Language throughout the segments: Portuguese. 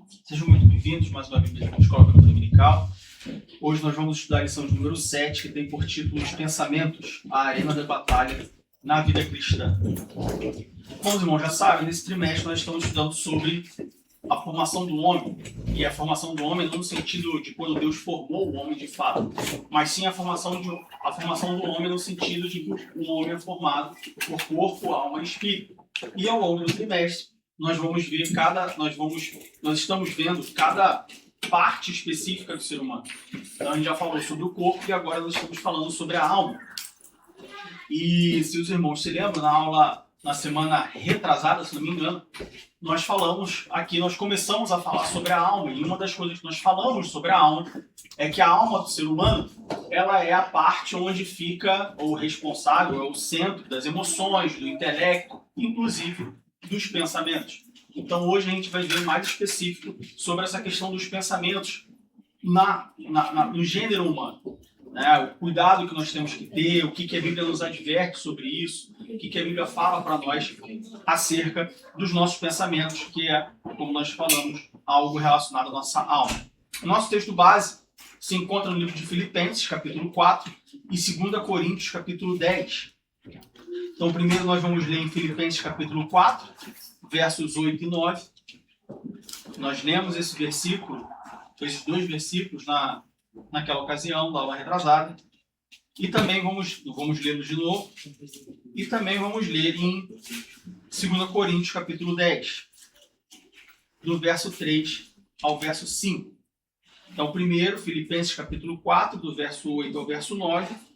Sejam muito bem-vindos mais uma vez à Escola Bíblica Dominical. Hoje nós vamos estudar a lição de número 7, que tem por título Os Pensamentos, a Arena da Batalha na Vida Cristã. Como os irmãos já sabem, nesse trimestre nós estamos estudando sobre a formação do homem, e a formação do homem não no sentido de quando Deus formou o homem de fato, mas sim a formação do homem no sentido de que o homem é formado por corpo, alma e espírito. E ao longo do trimestre nós estamos vendo cada parte específica do ser humano. Então a gente já falou sobre o corpo e agora nós estamos falando sobre a alma. E se os irmãos se lembram, na semana retrasada, se não me engano, nós começamos a falar sobre a alma, e uma das coisas que nós falamos sobre a alma é que a alma do ser humano, ela é a parte onde fica o responsável, é o centro das emoções, do intelecto, inclusive dos pensamentos. Então hoje a gente vai ver mais específico sobre essa questão dos pensamentos no gênero humano. O cuidado que nós temos que ter, o que a Bíblia nos adverte sobre isso, o que a Bíblia fala para nós acerca dos nossos pensamentos, que é, como nós falamos, algo relacionado à nossa alma. O nosso texto base se encontra no livro de Filipenses, capítulo 4, e 2 Coríntios, capítulo 10. Então, primeiro nós vamos ler em Filipenses, capítulo 4, versos 8 e 9. Nós lemos esses dois versículos naquela ocasião, da aula retrasada. E também vamos lê-los de novo. E também vamos ler em 2 Coríntios, capítulo 10, do verso 3 ao verso 5. Então, primeiro, Filipenses, capítulo 4, do verso 8 ao verso 9.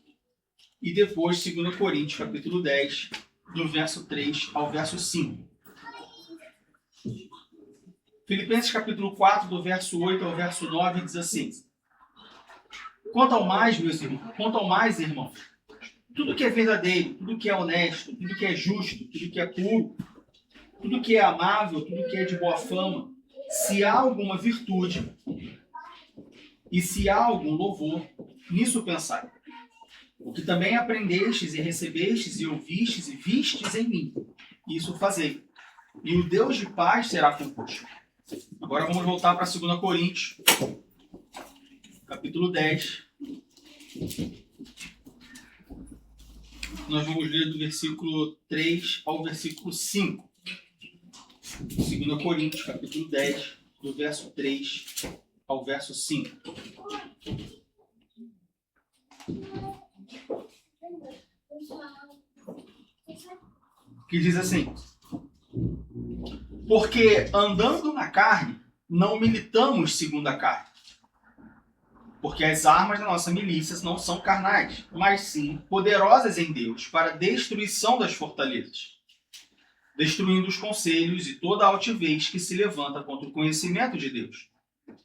E depois, 2 Coríntios, capítulo 10, do verso 3 ao verso 5. Filipenses, capítulo 4, do verso 8 ao verso 9, diz assim: Quanto ao mais, irmãos, tudo que é verdadeiro, tudo que é honesto, tudo que é justo, tudo que é puro, tudo que é amável, tudo que é de boa fama, se há alguma virtude e se há algum louvor, nisso pensai. O que também aprendestes e recebestes e ouvistes e vistes em mim, isso fazei. E o Deus de paz será convosco. Agora vamos voltar para 2 Coríntios, capítulo 10. Nós vamos ler do versículo 3 ao versículo 5. 2 Coríntios, capítulo 10, do verso 3 ao verso 5. Que diz assim: Porque andando na carne, não militamos segundo a carne. Porque as armas da nossa milícia não são carnais, mas sim poderosas em Deus para a destruição das fortalezas, destruindo os conselhos e toda a altivez que se levanta contra o conhecimento de Deus,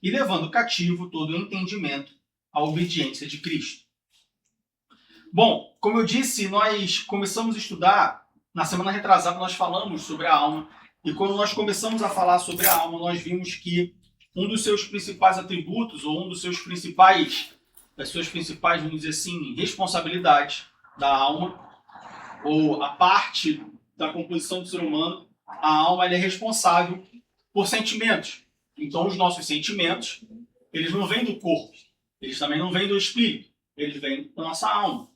e levando cativo todo o entendimento à obediência de Cristo. Bom, como eu disse, nós começamos a estudar, na semana retrasada nós falamos sobre a alma, e quando nós começamos a falar sobre a alma, nós vimos que um dos seus principais atributos, ou das suas principais, vamos dizer assim, responsabilidades da alma, ou a parte da composição do ser humano, a alma ela é responsável por sentimentos. Então, os nossos sentimentos, eles não vêm do corpo, eles também não vêm do espírito, eles vêm da nossa alma.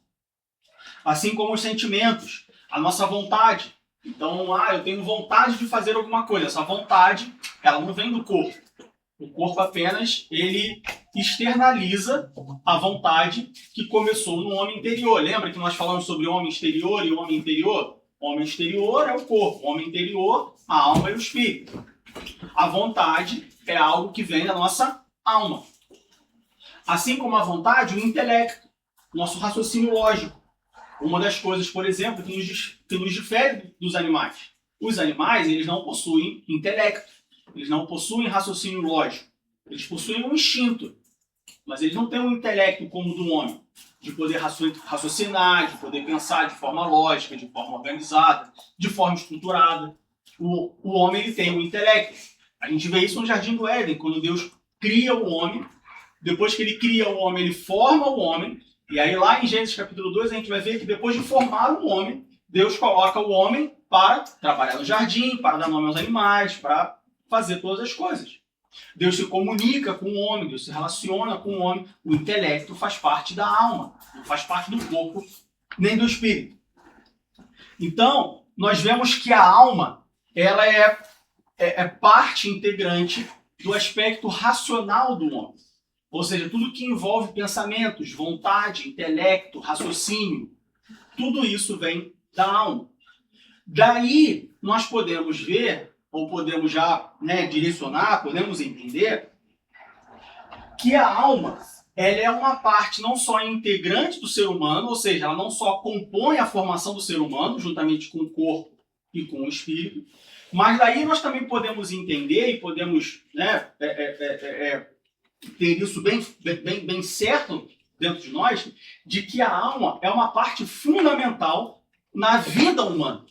Assim como os sentimentos, a nossa vontade. Então, eu tenho vontade de fazer alguma coisa. Essa vontade, ela não vem do corpo. O corpo apenas, ele externaliza a vontade que começou no homem interior. Lembra que nós falamos sobre homem exterior e homem interior? O homem exterior é o corpo, o homem interior, a alma e o espírito. A vontade é algo que vem da nossa alma. Assim como a vontade, o intelecto, nosso raciocínio lógico. Uma das coisas, por exemplo, que nos difere dos animais. Os animais, eles não possuem intelecto. Eles não possuem raciocínio lógico. Eles possuem um instinto. Mas eles não têm um intelecto como o do homem. De poder raciocinar, de poder pensar de forma lógica, de forma organizada, de forma estruturada. O homem ele tem um intelecto. A gente vê isso no Jardim do Éden, quando Deus cria o homem. Depois que ele cria o homem, ele forma o homem. E aí lá em Gênesis capítulo 2, a gente vai ver que depois de formar o homem, Deus coloca o homem para trabalhar no jardim, para dar nome aos animais, para fazer todas as coisas. Deus se comunica com o homem, Deus se relaciona com o homem. O intelecto faz parte da alma, não faz parte do corpo, nem do espírito. Então, nós vemos que a alma, ela é parte integrante do aspecto racional do homem. Ou seja, tudo que envolve pensamentos, vontade, intelecto, raciocínio, tudo isso vem da alma. Daí, nós podemos ver, ou podemos já direcionar, podemos entender, que a alma ela é uma parte não só integrante do ser humano, ou seja, ela não só compõe a formação do ser humano, juntamente com o corpo e com o espírito, mas daí nós também podemos entender e podemos ter isso bem certo dentro de nós, de que a alma é uma parte fundamental na vida humana.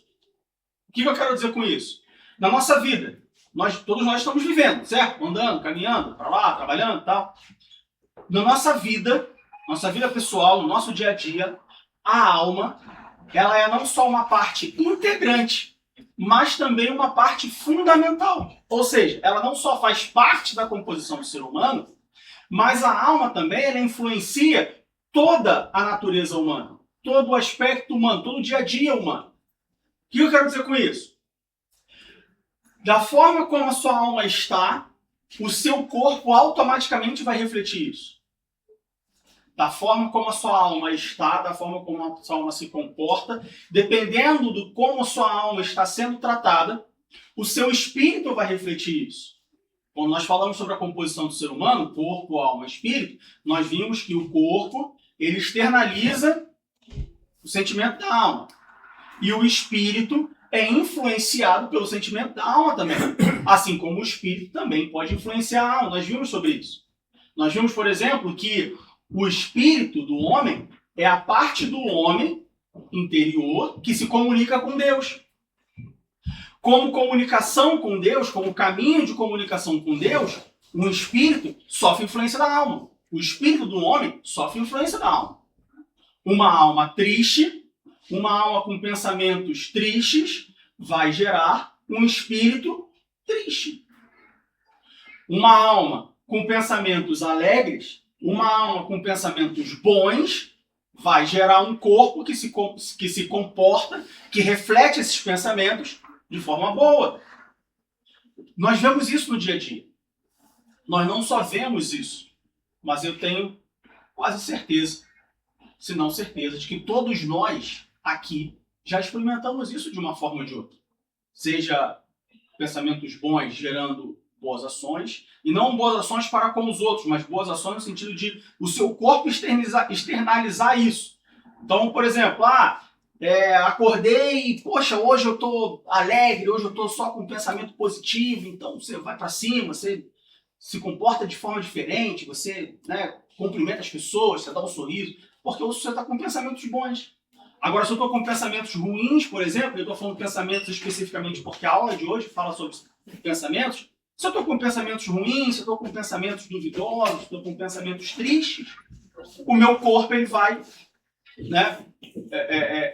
O que eu quero dizer com isso? Na nossa vida, todos nós estamos vivendo, certo? Andando, caminhando, para lá, trabalhando e tal. Na nossa vida pessoal, no nosso dia a dia, a alma, ela é não só uma parte integrante, mas também uma parte fundamental. Ou seja, ela não só faz parte da composição do ser humano, mas a alma também ela influencia toda a natureza humana, todo o aspecto humano, todo o dia a dia humano. O que eu quero dizer com isso? Da forma como a sua alma está, o seu corpo automaticamente vai refletir isso. Da forma como a sua alma está, da forma como a sua alma se comporta, dependendo de como a sua alma está sendo tratada, o seu espírito vai refletir isso. Quando nós falamos sobre a composição do ser humano, corpo, alma, espírito, nós vimos que o corpo ele externaliza o sentimento da alma. E o espírito é influenciado pelo sentimento da alma também. Assim como o espírito também pode influenciar a alma. Nós vimos sobre isso. Nós vimos, por exemplo, que o espírito do homem é a parte do homem interior que se comunica com Deus. Como comunicação com Deus, como caminho de comunicação com Deus, o espírito sofre influência da alma. O espírito do homem sofre influência da alma. Uma alma triste, uma alma com pensamentos tristes, vai gerar um espírito triste. Uma alma com pensamentos alegres, uma alma com pensamentos bons, vai gerar um corpo que se comporta, que reflete esses pensamentos de forma boa. Nós vemos isso no dia a dia. Nós não só vemos isso, mas eu tenho quase certeza, se não certeza, de que todos nós aqui já experimentamos isso de uma forma ou de outra. Seja pensamentos bons gerando boas ações, e não boas ações para com os outros, mas boas ações no sentido de o seu corpo externalizar isso. Então, por exemplo, acordei e, poxa, hoje eu estou alegre, hoje eu estou só com um pensamento positivo, então você vai para cima, você se comporta de forma diferente, você cumprimenta as pessoas, você dá um sorriso, porque você está com pensamentos bons. Agora, se eu estou com pensamentos ruins, por exemplo, eu estou falando pensamentos especificamente porque a aula de hoje fala sobre pensamentos, se eu estou com pensamentos ruins, se eu estou com pensamentos duvidosos, se eu estou com pensamentos tristes, o meu corpo ele vai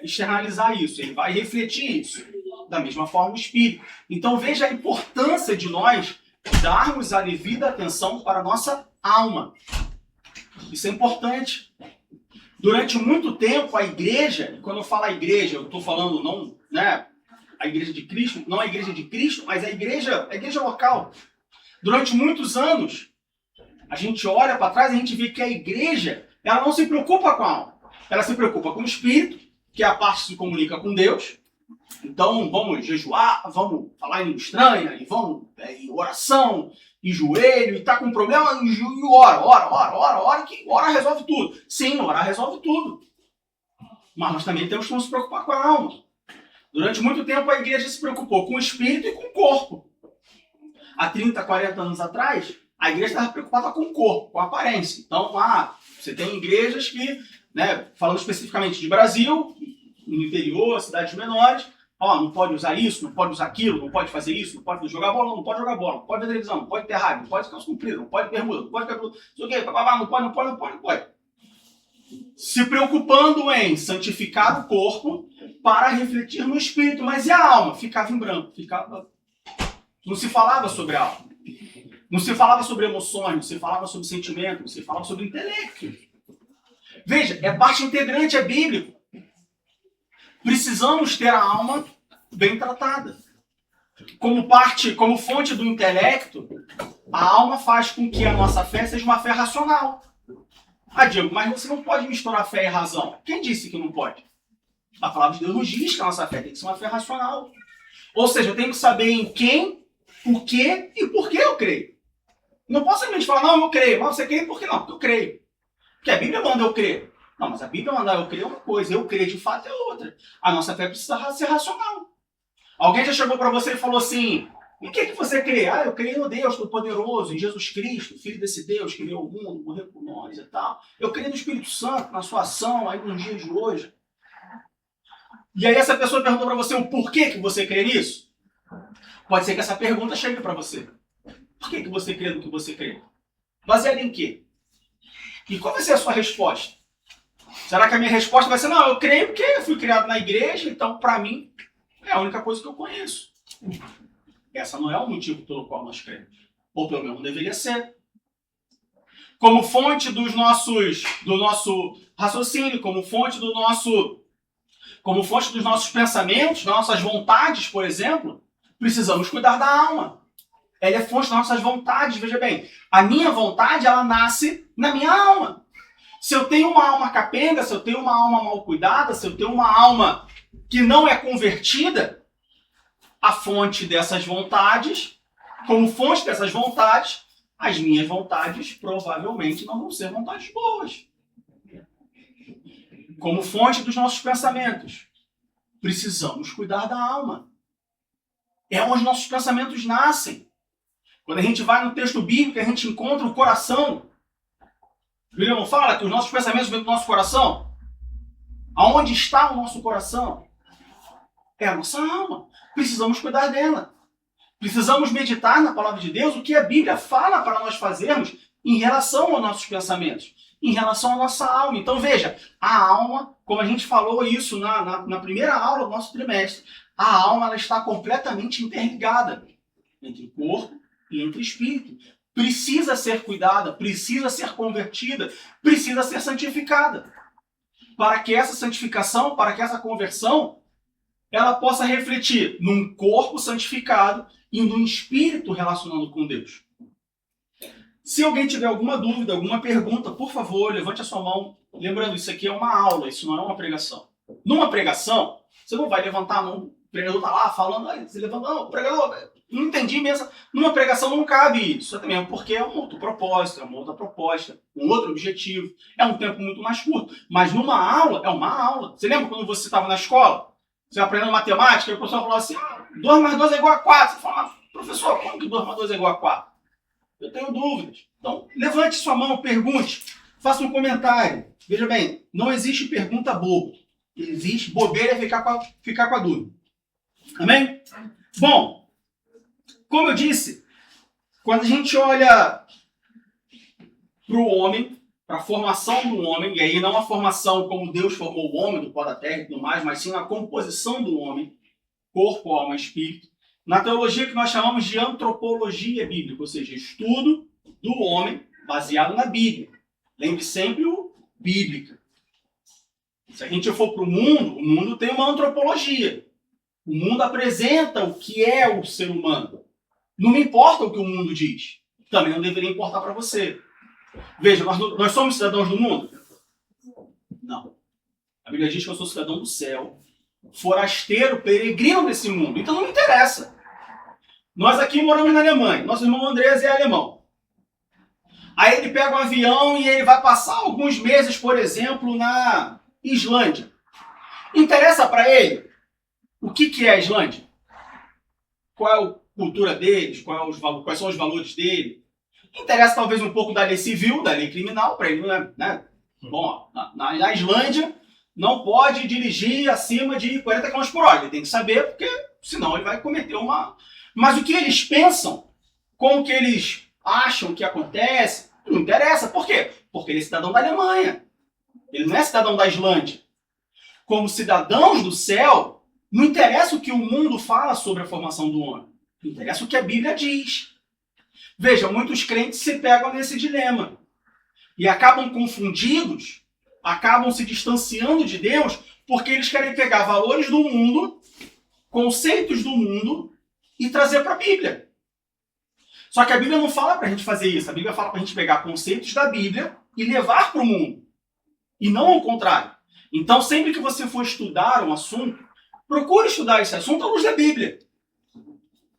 externalizar isso, ele vai refletir isso. Da mesma forma o espírito. Então veja a importância de nós darmos a devida atenção para a nossa alma. Isso é importante. Durante muito tempo a igreja, e quando eu falo a igreja, eu estou falando não a igreja de Cristo, não a igreja de Cristo, mas a igreja local. Durante muitos anos, a gente olha para trás e a gente vê que a igreja ela não se preocupa com a alma. Ela se preocupa com o espírito, que é a parte que se comunica com Deus. Então, vamos jejuar, vamos falar em língua estranha, e vamos em oração, e joelho, e tá com problema, e ora, que ora resolve tudo. Sim, orar resolve tudo. Mas nós também temos que nos preocupar com a alma. Durante muito tempo a igreja se preocupou com o espírito e com o corpo. Há 30, 40 anos atrás, a igreja estava preocupada com o corpo, com a aparência. Então, você tem igrejas que, falando especificamente de Brasil, no interior, cidades menores, não pode usar isso, não pode usar aquilo, não pode fazer isso, não pode jogar bola, não pode ver televisão, não pode ter rádio, não pode calça comprida, não pode bermuda, não pode cabelo, não pode. Se preocupando em santificar o corpo para refletir no espírito, mas e a alma? Ficava em branco, não se falava sobre a alma. Não se falava sobre emoções, não se falava sobre sentimentos, não se falava sobre intelecto. Veja, é parte integrante, é bíblico. Precisamos ter a alma bem tratada. Como fonte do intelecto, a alma faz com que a nossa fé seja uma fé racional. Ah, Diego, mas você não pode misturar fé e razão. Quem disse que não pode? A palavra de Deus nos diz que a nossa fé tem que ser uma fé racional. Ou seja, eu tenho que saber em quem, o que e por que eu creio. Não posso simplesmente falar, não, eu creio. Mas você crê por que não? Porque eu creio. Porque a Bíblia manda eu crer. Não, mas a Bíblia manda eu crer é uma coisa, eu crer de fato é outra. A nossa fé precisa ser racional. Alguém já chegou para você e falou assim, em que você crê? Ah, eu creio no Deus Todo-Poderoso, em Jesus Cristo, Filho desse Deus que veio ao mundo, morreu por nós e tal. Eu creio no Espírito Santo, na sua ação aí nos dias de hoje. E aí essa pessoa perguntou para você o porquê que você crê nisso? Pode ser que essa pergunta chegue para você. Por que você crê no que você crê? Baseado em quê? E qual vai ser a sua resposta? Será que a minha resposta vai ser, não, eu creio porque eu fui criado na igreja, então para mim é a única coisa que eu conheço. Essa não é o motivo pelo qual nós cremos. Ou pelo menos deveria ser. Como fonte do nosso raciocínio, como fonte dos nossos pensamentos, das nossas vontades, por exemplo, precisamos cuidar da alma. Ela é fonte das nossas vontades, veja bem. A minha vontade, ela nasce na minha alma. Se eu tenho uma alma capenga, se eu tenho uma alma mal cuidada, se eu tenho uma alma que não é convertida, a fonte dessas vontades, como fonte dessas vontades, as minhas vontades provavelmente não vão ser vontades boas. Como fonte dos nossos pensamentos, precisamos cuidar da alma. É onde nossos pensamentos nascem. Quando a gente vai no texto bíblico, a gente encontra o coração. O Bíblia não fala que os nossos pensamentos vêm do nosso coração? Aonde está o nosso coração? É a nossa alma. Precisamos cuidar dela. Precisamos meditar na palavra de Deus o que a Bíblia fala para nós fazermos em relação aos nossos pensamentos, em relação à nossa alma. Então veja, a alma, como a gente falou isso na primeira aula do nosso trimestre, a alma ela está completamente interligada entre corpo e entre espírito. Precisa ser cuidada, precisa ser convertida, precisa ser santificada. Para que essa santificação, para que essa conversão, ela possa refletir num corpo santificado e num espírito relacionando com Deus. Se alguém tiver alguma dúvida, alguma pergunta, por favor, levante a sua mão. Lembrando, isso aqui é uma aula, isso não é uma pregação. Numa pregação, você não vai levantar a mão, o pregador está lá falando, você levanta, não, pregador, não entendi mesmo. Numa pregação não cabe isso, até mesmo porque é um outro propósito, é uma outra proposta, um outro objetivo, é um tempo muito mais curto. Mas numa aula, é uma aula. Você lembra quando você estava na escola? Você aprendendo matemática, e o professor falou assim, 2 mais 2 é igual a 4. Você fala, professor, como que 2 mais 2 é igual a 4? Eu tenho dúvidas. Então, levante sua mão, pergunte, faça um comentário. Veja bem, não existe pergunta boba. Existe bobeira é ficar com a dúvida. Amém? Bom, como eu disse, quando a gente olha para o homem, para a formação do homem, e aí não a formação como Deus formou o homem, do pó da terra e tudo mais, mas sim a composição do homem, corpo, alma e espírito, na teologia que nós chamamos de antropologia bíblica, ou seja, estudo do homem baseado na Bíblia. Lembre sempre o bíblica. Se a gente for para o mundo tem uma antropologia. O mundo apresenta o que é o ser humano. Não me importa o que o mundo diz. Também não deveria importar para você. Veja, nós somos cidadãos do mundo? Não. A Bíblia diz que eu sou cidadão do céu, forasteiro, peregrino desse mundo. Então não me interessa. Nós aqui moramos na Alemanha. Nosso irmão Andrés é alemão. Aí ele pega um avião e ele vai passar alguns meses, por exemplo, na Islândia. Interessa para ele o que é a Islândia? Qual é a cultura deles? Quais são os valores dele? Interessa talvez um pouco da lei civil, da lei criminal, para ele, né? Bom, na Islândia não pode dirigir acima de 40 km por hora. Ele tem que saber, porque senão ele vai cometer uma... Mas o que eles pensam, como que eles acham que acontece, não interessa. Por quê? Porque ele é cidadão da Alemanha. Ele não é cidadão da Islândia. Como cidadãos do céu, não interessa o que o mundo fala sobre a formação do homem. Não interessa o que a Bíblia diz. Veja, muitos crentes se pegam nesse dilema e acabam confundidos, acabam se distanciando de Deus, porque eles querem pegar valores do mundo, conceitos do mundo e trazer para a Bíblia. Só que a Bíblia não fala para a gente fazer isso. A Bíblia fala para a gente pegar conceitos da Bíblia e levar para o mundo. E não ao contrário. Então, sempre que você for estudar um assunto, procure estudar esse assunto à luz da Bíblia.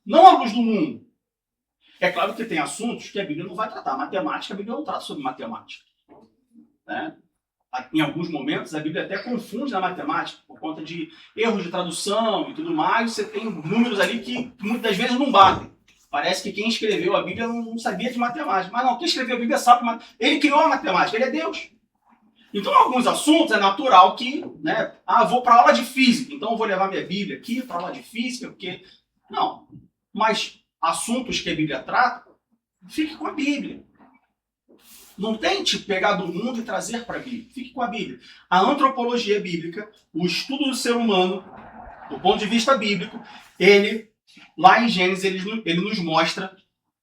Não à luz do mundo. É claro que tem assuntos que a Bíblia não vai tratar. Matemática, a Bíblia não trata sobre matemática. Né? Em alguns momentos, a Bíblia até confunde na matemática, por conta de erros de tradução e tudo mais. Você tem números ali que muitas vezes não batem. Parece que quem escreveu a Bíblia não sabia de matemática. Mas não, quem escreveu a Bíblia sabe matemática. Ele criou a matemática, ele é Deus. Então, em alguns assuntos é natural que, né, vou para aula de física, então eu vou levar minha Bíblia aqui para aula de física, porque... Não, mas assuntos que a Bíblia trata, fique com a Bíblia. Não tente pegar do mundo e trazer para a Bíblia. Fique com a Bíblia. A antropologia bíblica, o estudo do ser humano, do ponto de vista bíblico, ele, lá em Gênesis, ele nos mostra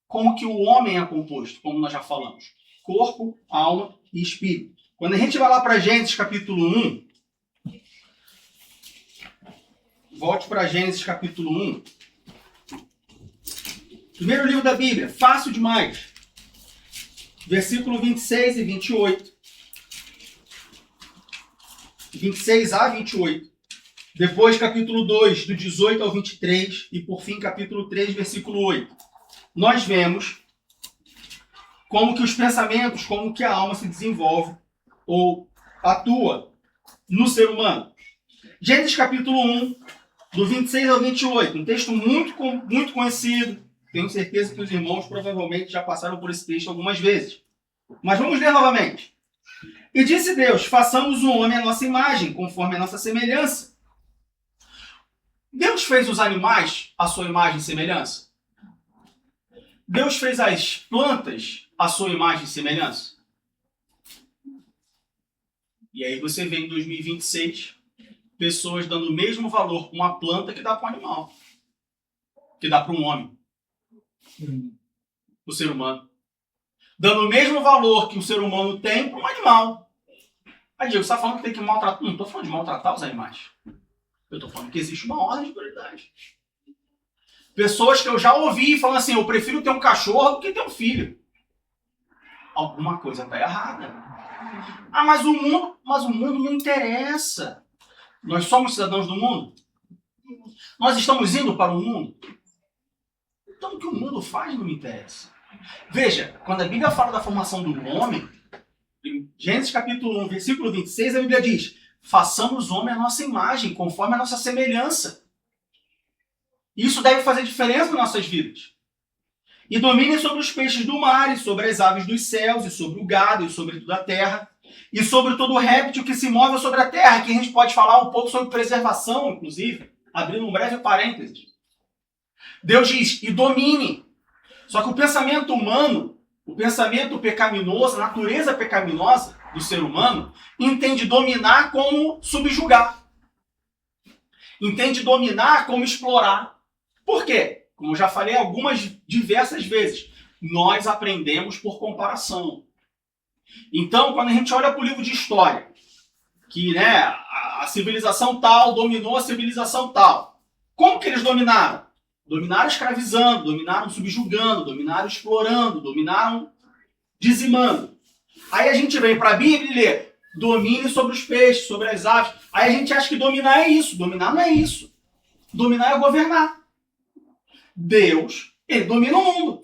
como que o homem é composto, como nós já falamos. Corpo, alma e espírito. Quando a gente vai lá para Gênesis capítulo 1, volte para Gênesis capítulo 1. Primeiro livro da Bíblia, fácil demais. Versículo 26 e 28. 26 a 28. Depois, capítulo 2, do 18 ao 23. E, por fim, capítulo 3, versículo 8. Nós vemos como que os pensamentos, como que a alma se desenvolve ou atua no ser humano. Gênesis capítulo 1, do 26 ao 28. Um texto muito conhecido. Tenho certeza que os irmãos provavelmente já passaram por esse texto algumas vezes. Mas vamos ler novamente. E disse Deus, façamos o homem à nossa imagem, conforme a nossa semelhança. Deus fez os animais à sua imagem e semelhança? Deus fez as plantas à sua imagem e semelhança? E aí você vê em 2026 pessoas dando o mesmo valor para uma planta que dá para um animal. Que dá para um homem. O ser humano. Dando o mesmo valor que o ser humano tem para um animal. Aí Diego, você está falando que tem que maltratar? Não estou falando de maltratar os animais. Eu estou falando que existe uma ordem de prioridade. Pessoas que eu já ouvi falando assim, eu prefiro ter um cachorro do que ter um filho. Alguma coisa está errada. Mas o mundo não interessa. Nós somos cidadãos do mundo? Nós estamos indo para o mundo? Então o que o mundo faz não me interessa. Veja, quando a Bíblia fala da formação do homem, em Gênesis capítulo 1, versículo 26, a Bíblia diz, façamos o homem à nossa imagem, conforme a nossa semelhança. Isso deve fazer diferença nas nossas vidas. E domine sobre os peixes do mar, e sobre as aves dos céus, e sobre o gado, e sobre toda a terra, e sobre todo réptil que se move sobre a terra. Aqui a gente pode falar um pouco sobre preservação, inclusive, abrindo um breve parênteses. Deus diz, e domine. Só que o pensamento humano, o pensamento pecaminoso, a natureza pecaminosa do ser humano, entende dominar como subjugar. Entende dominar como explorar. Por quê? Como eu já falei diversas vezes, nós aprendemos por comparação. Então, quando a gente olha para o livro de história, que né, a civilização tal dominou a civilização tal, como que eles dominaram? Dominaram escravizando, dominaram subjugando, dominaram explorando, dominaram dizimando. Aí a gente vem para a Bíblia e lê, domine sobre os peixes, sobre as aves. Aí a gente acha que dominar é isso. Dominar não é isso. Dominar é governar. Deus, ele domina o mundo.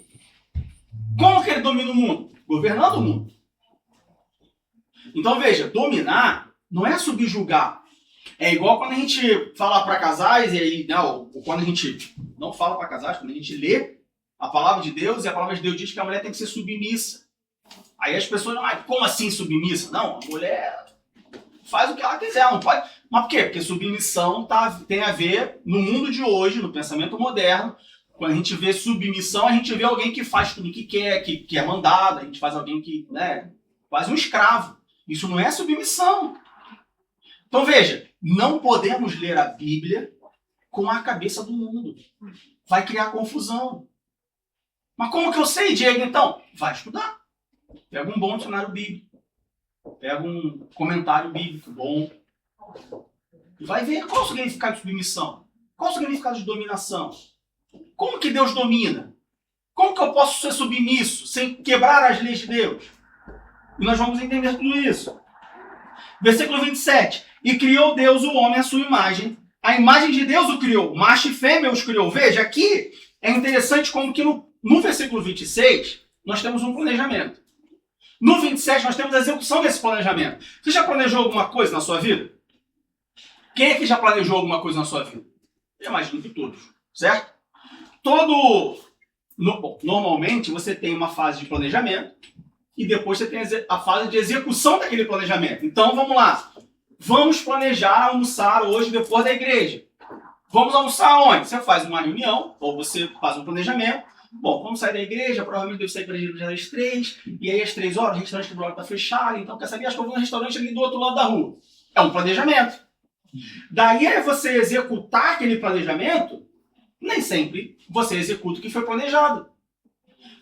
Como que ele domina o mundo? Governando o mundo. Então veja, dominar não é subjugar. É igual quando a gente fala para casais, e aí, não, quando a gente não fala para casais, quando a gente lê a palavra de Deus, e a palavra de Deus diz que a mulher tem que ser submissa. Aí as pessoas, como assim submissa? Não, a mulher faz o que ela quiser, não pode. Mas por quê? Porque submissão tem a ver, no mundo de hoje, no pensamento moderno, quando a gente vê submissão, a gente vê alguém que faz tudo o que quer, que é mandado, a gente faz alguém que, né, faz um escravo. Isso não é submissão. Então veja, não podemos ler a Bíblia com a cabeça do mundo. Vai criar confusão. Mas como que eu sei, Diego, então? Vai estudar. Pega um bom dicionário bíblico. Pega um comentário bíblico bom. E vai ver qual é o significado de submissão. Qual é o significado de dominação. Como que Deus domina? Como que eu posso ser submisso sem quebrar as leis de Deus? E nós vamos entender tudo isso. Versículo 27. E criou Deus o homem à sua imagem. A imagem de Deus o criou. Macho e fêmea os criou. Veja, aqui é interessante como que no versículo 26 nós temos um planejamento. No 27 nós temos a execução desse planejamento. Você já planejou alguma coisa na sua vida? Quem é que já planejou alguma coisa na sua vida? Eu imagino que todos. Certo? Normalmente você tem uma fase de planejamento e depois você tem a fase de execução daquele planejamento. Então vamos lá. Vamos planejar almoçar hoje depois da igreja. Vamos almoçar onde? Você faz uma reunião, ou você faz um planejamento. Bom, vamos sair da igreja, provavelmente deve sair para a igreja às 3, e aí às 3 horas o restaurante do lado está fechado, então quer saber? Acho que eu vou no restaurante ali do outro lado da rua. É um planejamento. Daí é você executar aquele planejamento, nem sempre você executa o que foi planejado.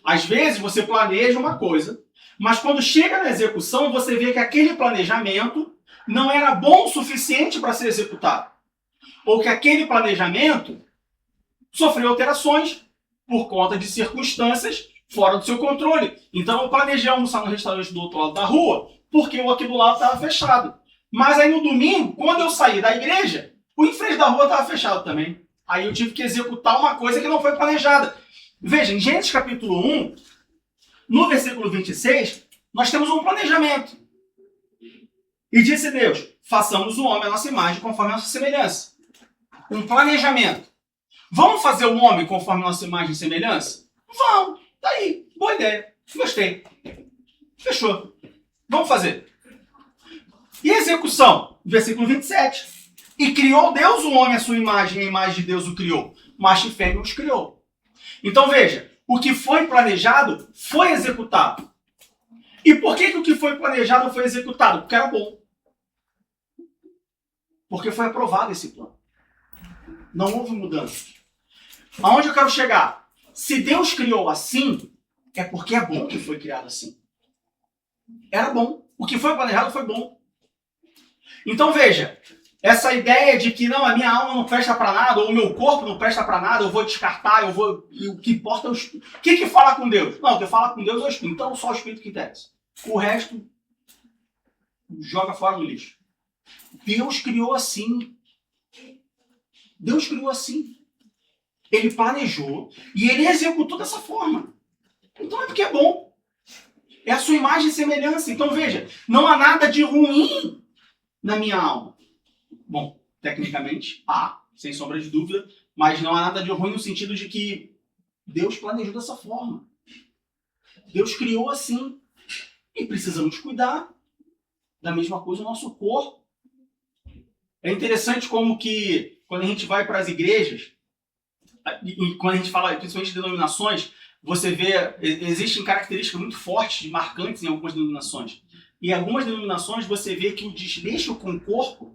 Às vezes você planeja uma coisa, mas quando chega na execução você vê que aquele planejamento não era bom o suficiente para ser executado. Ou que aquele planejamento sofreu alterações por conta de circunstâncias fora do seu controle. Então eu planejei almoçar no restaurante do outro lado da rua porque o aqui do lado estava fechado. Mas aí no domingo, quando eu saí da igreja, o em frente da rua estava fechado também. Aí eu tive que executar uma coisa que não foi planejada. Veja, em Gênesis capítulo 1, no versículo 26, nós temos um planejamento. E disse Deus, façamos o homem à nossa imagem conforme a nossa semelhança. Um planejamento. Vamos fazer o homem conforme a nossa imagem e semelhança? Vamos. Tá aí. Boa ideia. Gostei. Fechou. Vamos fazer. E a execução? Versículo 27. E criou Deus o homem à sua imagem, e a imagem de Deus o criou. Macho e fêmea os criou. Então veja, o que foi planejado foi executado. E por que o que foi planejado foi executado? Porque era bom. Porque foi aprovado esse plano. Não houve mudança. Aonde eu quero chegar? Se Deus criou assim, é porque é bom que foi criado assim. Era bom. O que foi planejado foi bom. Então veja, essa ideia de que não, a minha alma não presta para nada, ou o meu corpo não presta para nada, eu vou descartar, e o que importa é o Espírito. O que fala com Deus? Não, o que fala com Deus é o Espírito. Então só o Espírito que interessa. O resto, joga fora no lixo. Deus criou assim. Deus criou assim. Ele planejou e ele executou dessa forma. Então é porque é bom. É a sua imagem e semelhança. Então veja, não há nada de ruim na minha alma. Bom, tecnicamente há, sem sombra de dúvida, mas não há nada de ruim no sentido de que Deus planejou dessa forma. Deus criou assim. E precisamos cuidar da mesma coisa o nosso corpo. É interessante como que, quando a gente vai para as igrejas, e quando a gente fala principalmente de denominações, você vê, existem características muito fortes e marcantes em algumas denominações. E em algumas denominações você vê que o desleixo com o corpo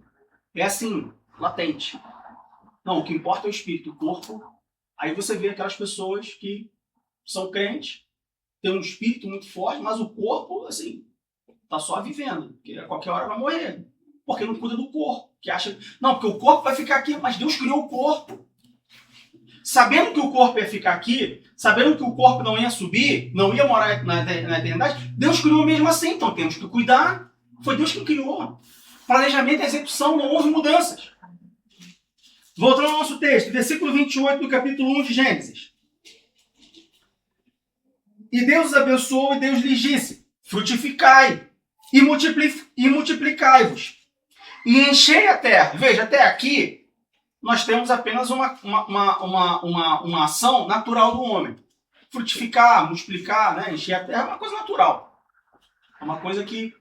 é assim, latente. Não, o que importa é o espírito, o corpo. Aí você vê aquelas pessoas que são crentes, têm um espírito muito forte, mas o corpo, assim, tá só vivendo, porque a qualquer hora vai morrer. Porque não cuida do corpo. Que acha, não, porque o corpo vai ficar aqui, mas Deus criou o corpo. Sabendo que o corpo ia ficar aqui, sabendo que o corpo não ia subir, não ia morar na eternidade, Deus criou mesmo assim, então temos que cuidar. Foi Deus que criou. Planejamento e execução, não houve mudanças. Voltando ao nosso texto, versículo 28 do capítulo 1 de Gênesis. E Deus os abençoou e Deus lhes disse, frutificai e multiplicai-vos e enchei a terra. Veja, até aqui nós temos apenas uma ação natural do homem. Frutificar, multiplicar, né? Encher a terra é uma coisa natural. É uma coisa que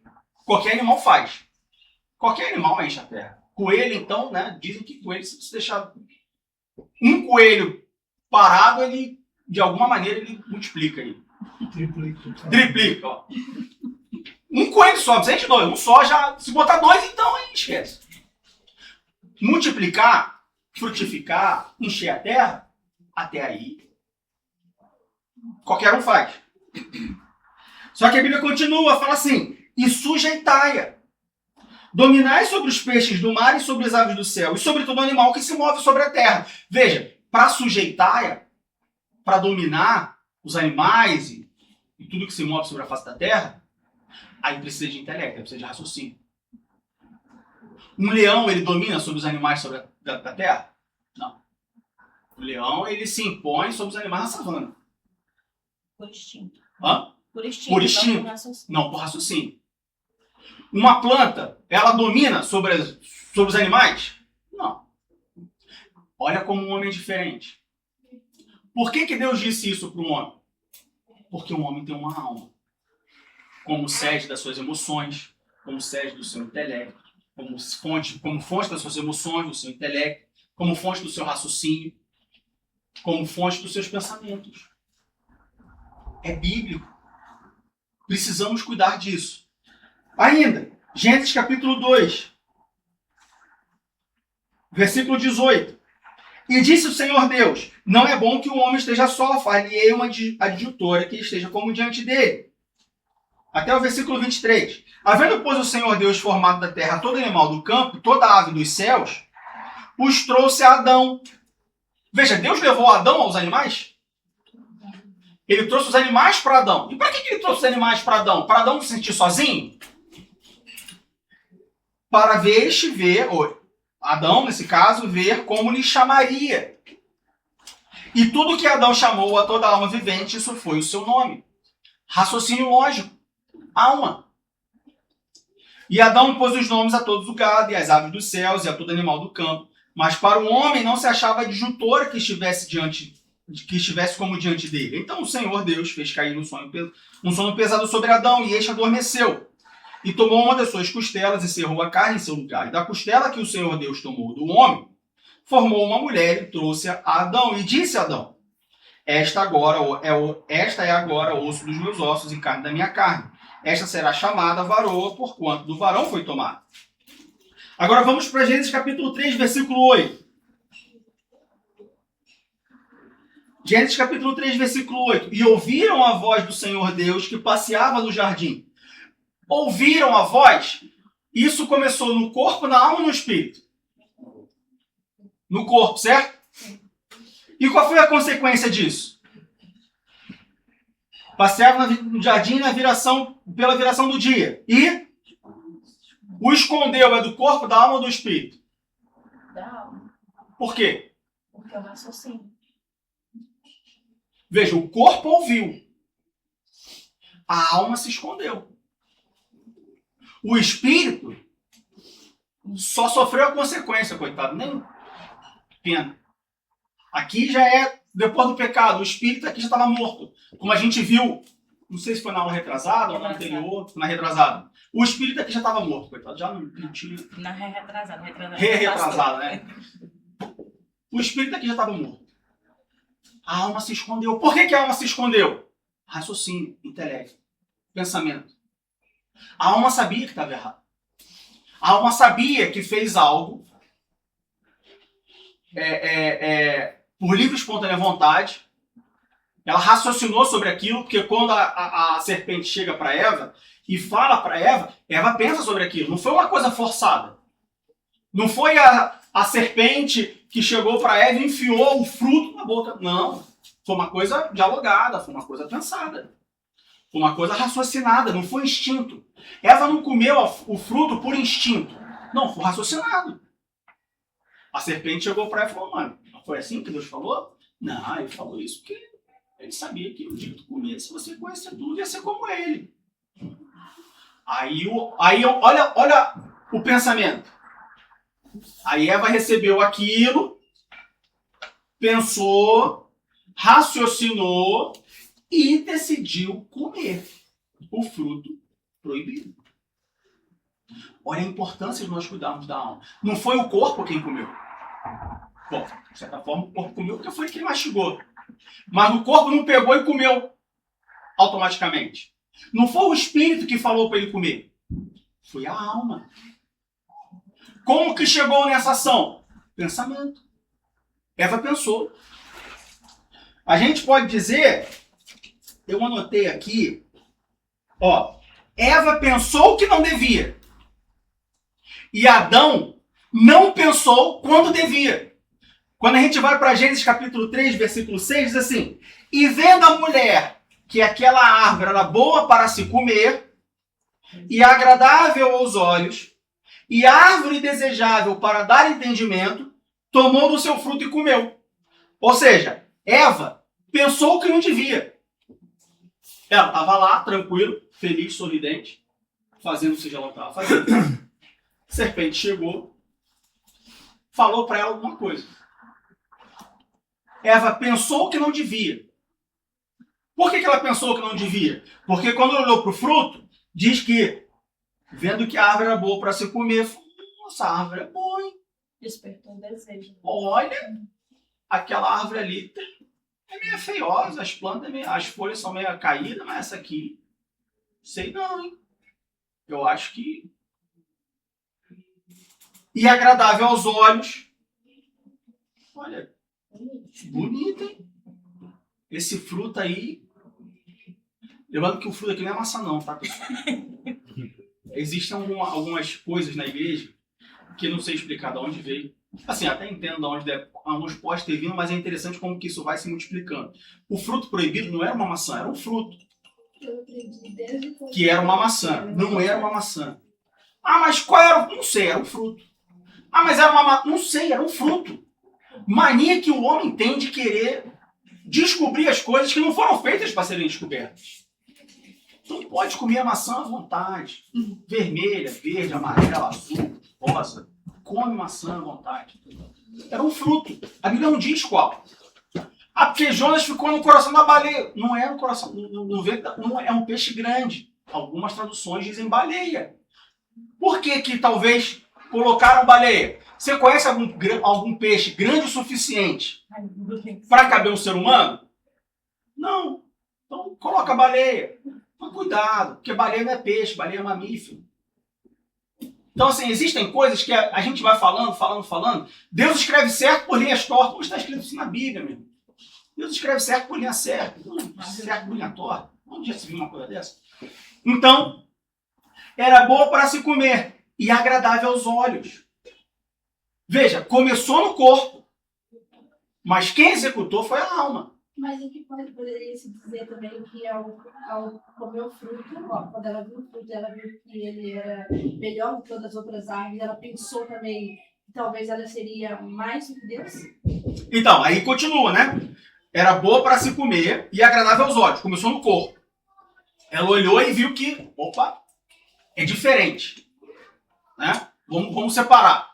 qualquer animal faz. Qualquer animal enche a terra. Coelho, então, né? Dizem que coelho, se você deixar um coelho parado, ele, de alguma maneira, ele multiplica aí. Triplica, ó. Um coelho só, precisa de dois. Um só já, se botar dois, então aí esquece. Multiplicar, frutificar, encher a terra, até aí Qualquer um faz. Só que a Bíblia continua, fala assim, e sujeitai-a. Dominai sobre os peixes do mar e sobre as aves do céu, e sobre todo animal que se move sobre a terra. Veja, para sujeitar, para dominar os animais e tudo que se move sobre a face da terra, aí precisa de intelecto, precisa de raciocínio. Um leão, ele domina sobre os animais sobre da terra? Não. O leão, ele se impõe sobre os animais da savana. Por instinto. Hã? Por instinto. Por instinto. Não por raciocínio. Uma planta, ela domina sobre os animais? Não. Olha como um homem é diferente. Por que Deus disse isso para um homem? Porque um homem tem uma alma. Como sede das suas emoções, como sede do seu intelecto, como fonte das suas emoções, do seu intelecto, como fonte do seu raciocínio, como fonte dos seus pensamentos. É bíblico. Precisamos cuidar disso. Ainda, Gênesis capítulo 2, versículo 18. E disse o Senhor Deus, não é bom que o homem esteja só, far-lhe-ei uma adjutora que esteja como diante dele. Até o versículo 23. Havendo, pois, o Senhor Deus formado da terra todo animal do campo, toda ave dos céus, os trouxe a Adão. Veja, Deus levou Adão aos animais? Ele trouxe os animais para Adão. E para que ele trouxe os animais para Adão? Para Adão se sentir sozinho? Para ver, Adão, nesse caso, ver como lhe chamaria. E tudo que Adão chamou a toda alma vivente, isso foi o seu nome. Raciocínio lógico. Alma. E Adão pôs os nomes a todos o gado, e às aves dos céus, e a todo animal do campo. Mas para o homem não se achava adjutora que estivesse como diante dele. Então o Senhor Deus fez cair um sono pesado sobre Adão, e este adormeceu. E tomou uma das suas costelas e cerrou a carne em seu lugar. E da costela que o Senhor Deus tomou do homem, formou uma mulher e trouxe-a a Adão. E disse a Adão, esta é agora osso dos meus ossos e carne da minha carne. Esta será chamada varoa, porquanto do varão foi tomada. Agora vamos para Gênesis capítulo 3, versículo 8. Gênesis capítulo 3, versículo 8. E ouviram a voz do Senhor Deus que passeava no jardim. Ouviram a voz? Isso começou no corpo, na alma e no espírito. No corpo, certo? E qual foi a consequência disso? Passeava no jardim pela viração do dia. E o escondeu, é do corpo, da alma ou do espírito? Da alma. Por quê? Porque é o raciocínio. Veja, o corpo ouviu. A alma se escondeu. O espírito só sofreu a consequência, coitado. Nem pena. Aqui já é depois do pecado. O espírito aqui já estava morto. Como a gente viu, não sei se foi na aula retrasada ou na anterior, na retrasada. O espírito aqui já estava morto, coitado. Já não tinha... Na retrasada. Retrasada, né? O espírito aqui já estava morto. A alma se escondeu. Por que a alma se escondeu? Raciocínio, intelecto, pensamento. A alma sabia que estava errado. A alma sabia que fez algo por livre e espontânea vontade. Ela raciocinou sobre aquilo, porque quando a serpente chega para Eva e fala para Eva, Eva pensa sobre aquilo. Não foi uma coisa forçada. Não foi a serpente que chegou para Eva e enfiou o fruto na boca. Não. Foi uma coisa dialogada, foi uma coisa pensada. Foi uma coisa raciocinada, não foi instinto. Eva não comeu o fruto por instinto. Não, foi raciocinado. A serpente chegou para Eva e falou, mano, não foi assim que Deus falou? Não, ele falou isso porque ele sabia que o dia que tu comesse, você conhecer tudo, ia ser como ele. Aí olha o pensamento. Aí Eva recebeu aquilo, pensou, raciocinou e decidiu comer o fruto proibido. Olha a importância de nós cuidarmos da alma. Não foi o corpo quem comeu. Bom, de certa forma o corpo comeu porque foi quem mastigou. Mas o corpo não pegou e comeu automaticamente. Não foi o espírito que falou para ele comer. Foi a alma. Como que chegou nessa ação? Pensamento. Eva pensou. A gente pode dizer Eu anotei aqui, ó. Eva pensou que não devia. E Adão não pensou quando devia. Quando a gente vai para Gênesis capítulo 3, versículo 6, diz assim: e vendo a mulher que aquela árvore era boa para se comer, e agradável aos olhos, e árvore desejável para dar entendimento, tomou do seu fruto e comeu. Ou seja, Eva pensou que não devia. Ela estava lá, tranquilo, feliz, sorridente, fazendo o que ela estava fazendo. A serpente chegou, falou para ela alguma coisa. Eva pensou que não devia. Por que ela pensou que não devia? Porque quando ela olhou para o fruto, diz que, vendo que a árvore era boa para se comer, falou: nossa, a árvore é boa, hein? Despertou um desejo. Olha, aquela árvore ali é meio feiosa, as plantas, as folhas são meio caídas, mas essa aqui, sei não, hein? Eu acho que... E agradável aos olhos. Olha, bonito, hein? Esse fruto aí... Lembrando que o fruto aqui não é maçã não, tá, pessoal? Existem algumas coisas na igreja que eu não sei explicar de onde veio. Assim, até entendo de onde alguns pode ter vindo, mas é interessante como que isso vai se multiplicando. O fruto proibido não era uma maçã, era um fruto. Que era uma maçã, não era uma maçã. Ah, mas qual era? Não sei, era um fruto. Ah, mas era uma maçã? Não sei, era um fruto. Mania que o homem tem de querer descobrir as coisas que não foram feitas para serem descobertas. Então pode comer a maçã à vontade. Vermelha, verde, amarela, azul, rosa. Come maçã à vontade. Era um fruto. A Bíblia não diz qual. Ah, porque Jonas ficou no coração da baleia. Não é no coração, não é um peixe grande. Algumas traduções dizem baleia. Por que talvez colocaram baleia? Você conhece algum peixe grande o suficiente para caber um ser humano? Não. Então coloca baleia. Mas cuidado, porque baleia não é peixe, baleia é mamífero. Então, assim, existem coisas que a gente vai falando. Deus escreve certo por linhas tortas. Como está escrito assim na Bíblia, meu? Deus escreve certo por linha certa. Certo por linha torta. Onde já se viu uma coisa dessa? Então, era boa para se comer e agradável aos olhos. Veja, começou no corpo, mas quem executou foi a alma. Mas o que poderia se dizer também que ao comer o fruto, quando ela viu o fruto, ela viu que ele era melhor do que todas as outras árvores, ela pensou também que talvez ela seria mais do que Deus? Então, aí continua, né? Era boa para se comer e agradável aos olhos. Começou no corpo. Ela olhou e viu que, opa, é diferente. Né? Vamos separar.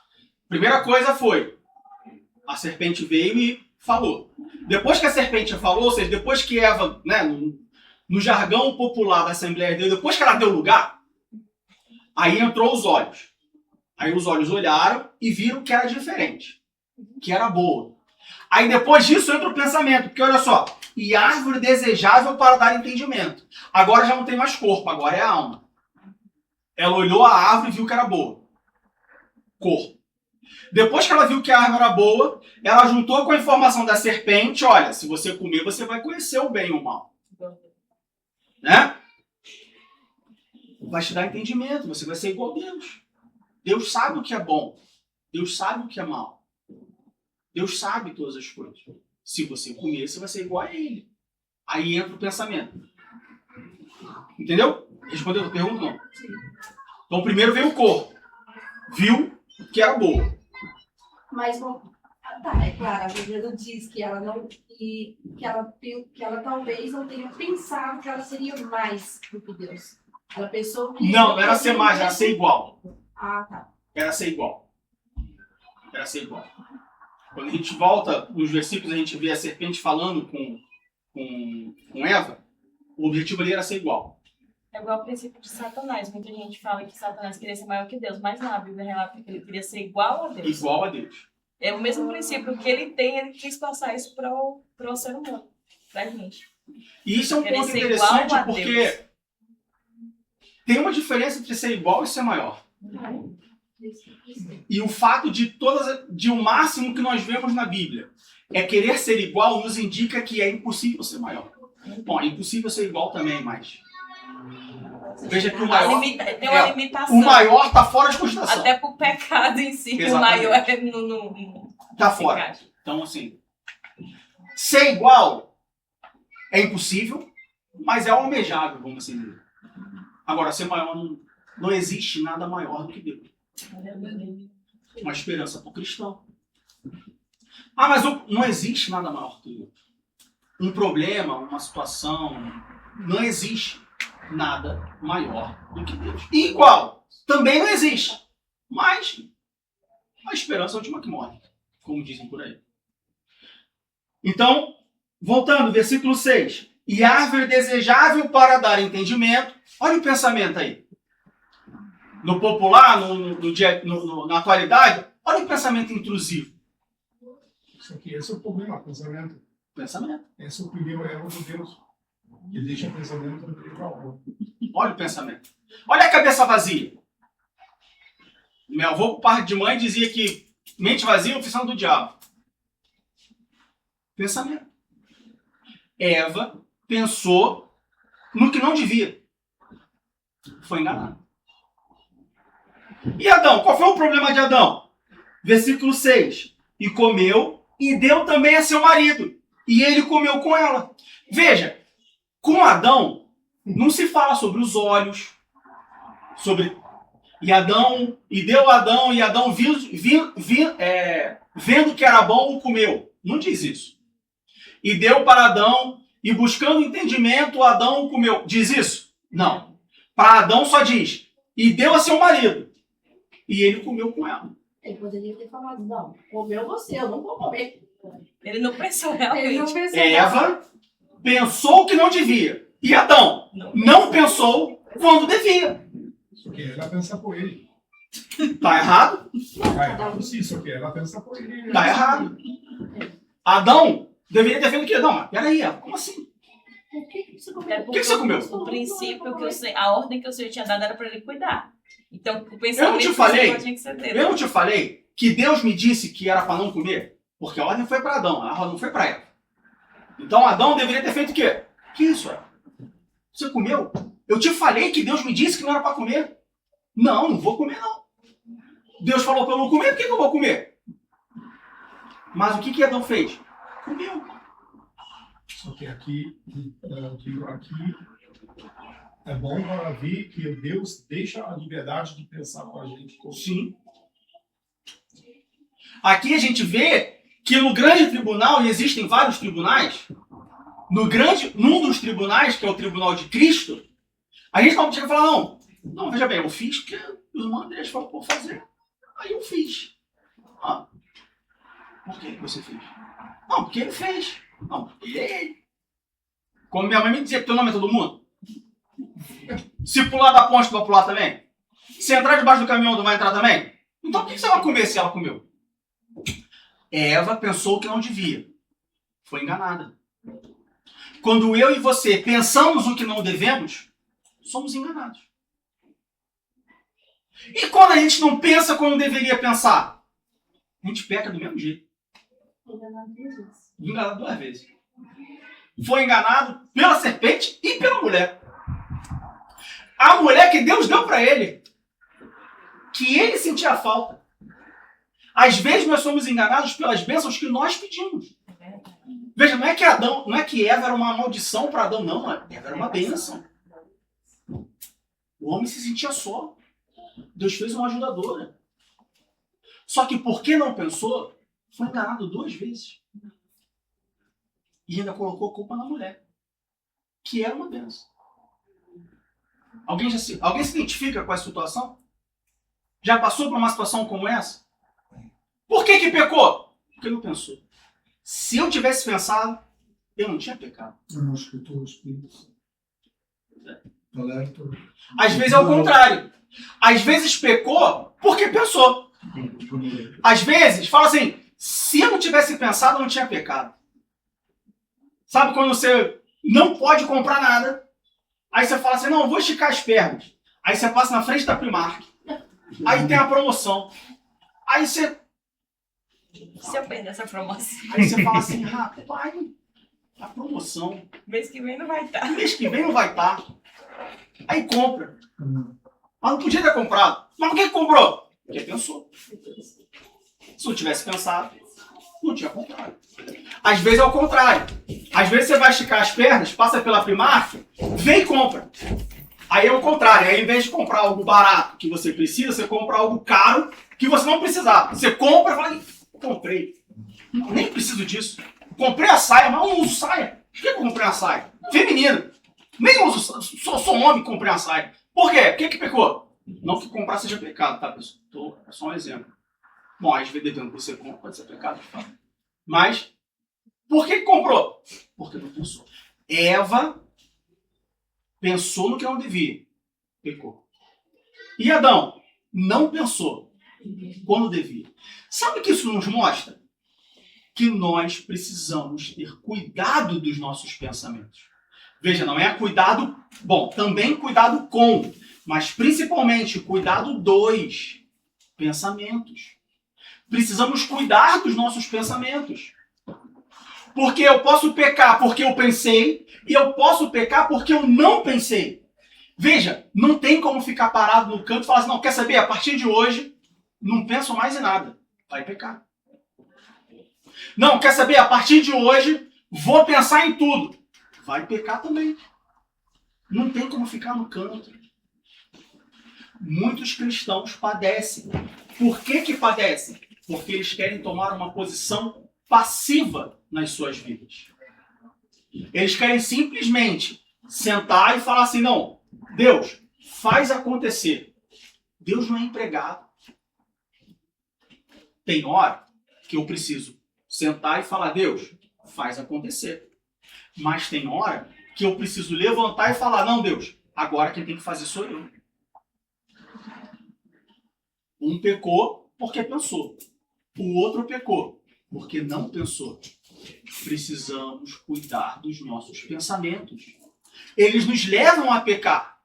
Primeira coisa foi, a serpente veio e falou. Depois que a serpente falou, ou seja, depois que Eva, né, no jargão popular da Assembleia de Deus, depois que ela deu lugar, aí entrou os olhos. Aí os olhos olharam e viram que era diferente, que era boa. Aí depois disso entra o pensamento, porque olha só, e árvore desejável para dar entendimento. Agora já não tem mais corpo, agora é a alma. Ela olhou a árvore e viu que era boa. Corpo. Depois que ela viu que a árvore era boa, ela juntou com a informação da serpente, olha, se você comer, você vai conhecer o bem e o mal. Né? Vai te dar entendimento, você vai ser igual a Deus. Deus sabe o que é bom. Deus sabe o que é mal. Deus sabe todas as coisas. Se você comer, você vai ser igual a Ele. Aí entra o pensamento. Entendeu? Respondeu a pergunta? Não. Então primeiro veio o corpo. Viu que era boa. Mas, tá, é claro, a Bíblia não diz que ela não... que ela talvez não tenha pensado que ela seria mais do que Deus. Ela pensou que... Não era ser mais, era ser igual. Ah, tá. Era ser igual. Era ser igual. Quando a gente volta nos versículos, a gente vê a serpente falando com Eva, o objetivo ali era ser igual. É igual ao princípio de Satanás. Muita gente fala que Satanás queria ser maior que Deus, mas não, a Bíblia relata que ele queria ser igual a Deus. Igual a Deus. É o mesmo princípio que ele tem, ele quis passar isso para o ser humano, pra gente. E isso é um Querer ponto ser interessante igual a porque Deus. tem uma diferença entre ser igual e ser maior. Isso. E o fato de o máximo que nós vemos na Bíblia é querer ser igual nos indica que é impossível ser maior. Bom, é impossível ser igual também, mas... Veja que o maior... Tem uma limitação. O maior está fora de cogitação. Até pro pecado em si, Exatamente. o maior é no Está fora. Então, assim... Ser igual é impossível, mas é almejável, vamos assim dizer. Agora, ser maior não existe nada maior do que Deus. Uma esperança para o cristão. Ah, mas não existe nada maior que Deus. Um problema, uma situação, não existe nada maior do que Deus. E igual, também não existe. Mas a esperança é a última que morre, como dizem por aí. Então, voltando, versículo 6. E árvore desejável para dar entendimento. Olha o pensamento aí. No popular, na atualidade, olha o pensamento intrusivo. Isso aqui, esse é o problema, pensamento. Pensamento. Esse é o primeiro erro de Deus. Que deixa pensamento igual. Olha o pensamento. Olha a cabeça vazia. Meu avô, por parte de mãe, dizia que mente vazia é a oficina do diabo. Pensamento. Eva pensou no que não devia. Foi enganado. E Adão? Qual foi o problema de Adão? Versículo 6. E comeu e deu também a seu marido. E ele comeu com ela. Veja, com Adão não se fala sobre os olhos, sobre... E deu Adão, e Adão vendo que era bom, o comeu. Não diz isso. E deu para Adão, e buscando entendimento, Adão o comeu. Diz isso? Não. Para Adão só diz, e deu a seu marido. E ele comeu com ela. Ele poderia ter falado, não, comeu você, eu não vou comer. Ele não pensou Ele não realmente. pensou. Eva pensou que não devia. E Adão não pensou quando devia. Só que ela pensa por ele. Tá errado? Tá errado sim, só que ela pensa por ele. Tá errado. Adão deveria ter feito o quê? Não, mas peraí, Eva, como assim? Por que você comeu? O que você comeu? O princípio que a ordem que o Senhor tinha dado era para ele cuidar. Então, o Eu pensamento não te falei, tinha que ser dele. eu não te falei que Deus me disse que era para não comer? Porque a ordem foi para Adão, a ordem não foi para Eva. Então Adão deveria ter feito o quê? Que isso, Eva? Você comeu? Eu te falei que Deus me disse que não era para comer. Não, não vou comer não. Deus falou para eu não comer, por que eu vou comer? Mas o que Adão fez? Comeu. Só que aqui é bom para ver que Deus deixa a liberdade de pensar com a gente. Sim. Aqui a gente vê que no grande tribunal, e existem vários tribunais, num dos tribunais, que é o tribunal de Cristo, a gente não chega e fala, não, veja bem, eu fiz porque o irmão André falou por fazer. Aí eu fiz. Ah, por que você fez? Não, porque ele fez. Não, porque é ele. Como minha mãe me dizia que teu nome é todo mundo. Se pular da ponte, tu vai pular também? Se entrar debaixo do caminhão, tu vai entrar também? Então por que você vai comer se ela comeu? Eva pensou que não devia. Foi enganada. Quando eu e você pensamos o que não devemos, somos enganados. E quando a gente não pensa como deveria pensar, a gente peca do mesmo jeito. Enganado 2 vezes. Foi enganado pela serpente e pela mulher. A mulher que Deus deu para ele, que ele sentia falta. Às vezes nós somos enganados pelas bênçãos que nós pedimos. Veja, não é que Eva era uma maldição para Adão, não. Eva era uma bênção. O homem se sentia só. Deus fez uma ajudadora. Só que porque não pensou, foi enganado 2 vezes. E ainda colocou culpa na mulher, que era uma bênção. Alguém se identifica com essa situação? Já passou por uma situação como essa? Por que pecou? Porque não pensou. Se eu tivesse pensado, eu não tinha pecado. Eu não escutou o Espírito. Às vezes é o contrário. Às vezes pecou porque pensou. Às vezes, fala assim, se eu não tivesse pensado, eu não tinha pecado. Sabe quando você não pode comprar nada, aí você fala assim, não, eu vou esticar as pernas. Aí você passa na frente da Primark. Aí tem a promoção. Aí você... Se eu perder essa promoção. Aí você fala assim, rapaz, A promoção. Mês que vem não vai estar. Mês que vem não vai estar. Aí compra. Mas não podia ter comprado. Mas por que comprou? Porque pensou. Se não tivesse pensado, não tinha comprado. Às vezes é o contrário. Às vezes você vai esticar as pernas, passa pela Primark, vem e compra. Aí é o contrário. Aí, ao invés de comprar algo barato que você precisa, você compra algo caro que você não precisava. Você compra e fala, comprei. Nem preciso disso. Comprei a saia, mas não uso saia. Por que eu comprei a saia? Feminina. Nem uso, sou homem e comprei a saia. Por quê? Por que pecou? Não que comprar seja pecado, tá, pessoal? É só um exemplo. Bom, às vezes dependendo do que você compra, pode ser pecado, de fato. Mas, por que comprou? Porque não pensou. Eva pensou no que não devia. Pecou. E Adão não pensou quando devia. Sabe o que isso nos mostra? Que nós precisamos ter cuidado dos nossos pensamentos. Veja, não é cuidado, bom, também cuidado com, mas principalmente cuidado dos pensamentos. Precisamos cuidar dos nossos pensamentos. Porque eu posso pecar porque eu pensei e eu posso pecar porque eu não pensei. Veja, não tem como ficar parado no canto e falar assim, não, quer saber? A partir de hoje, não penso mais em nada. Vai pecar. Não, quer saber? A partir de hoje, vou pensar em tudo. Vai pecar também. Não tem como ficar no canto. Muitos cristãos padecem. Por que padecem? Porque eles querem tomar uma posição passiva nas suas vidas. Eles querem simplesmente sentar e falar assim, não, Deus, faz acontecer. Deus não é empregado. Tem hora que eu preciso sentar e falar, Deus, faz acontecer. Mas tem hora que eu preciso levantar e falar, não, Deus, agora quem tem que fazer sou eu. Um pecou porque pensou. O outro pecou porque não pensou. Precisamos cuidar dos nossos pensamentos. Eles nos levam a pecar.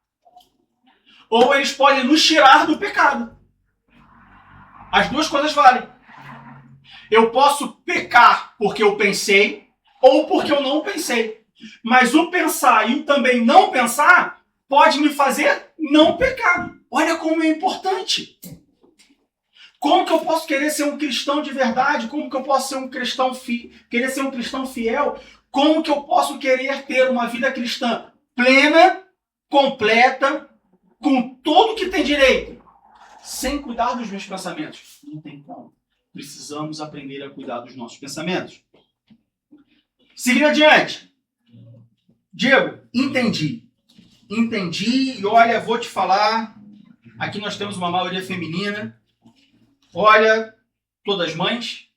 Ou eles podem nos tirar do pecado. As duas coisas valem. Eu posso pecar porque eu pensei ou porque eu não pensei. Mas o pensar e o também não pensar pode me fazer não pecar. Olha como é importante. Como que eu posso querer ser um cristão de verdade? Como que eu posso ser um cristão querer ser um cristão fiel? Como que eu posso querer ter uma vida cristã plena, completa, com tudo que tem direito, sem cuidar dos meus pensamentos? Não tem como. Precisamos aprender a cuidar dos nossos pensamentos. Seguindo adiante. Diego, entendi. Entendi e olha, vou te falar. Aqui nós temos uma maioria feminina. Olha, todas mães.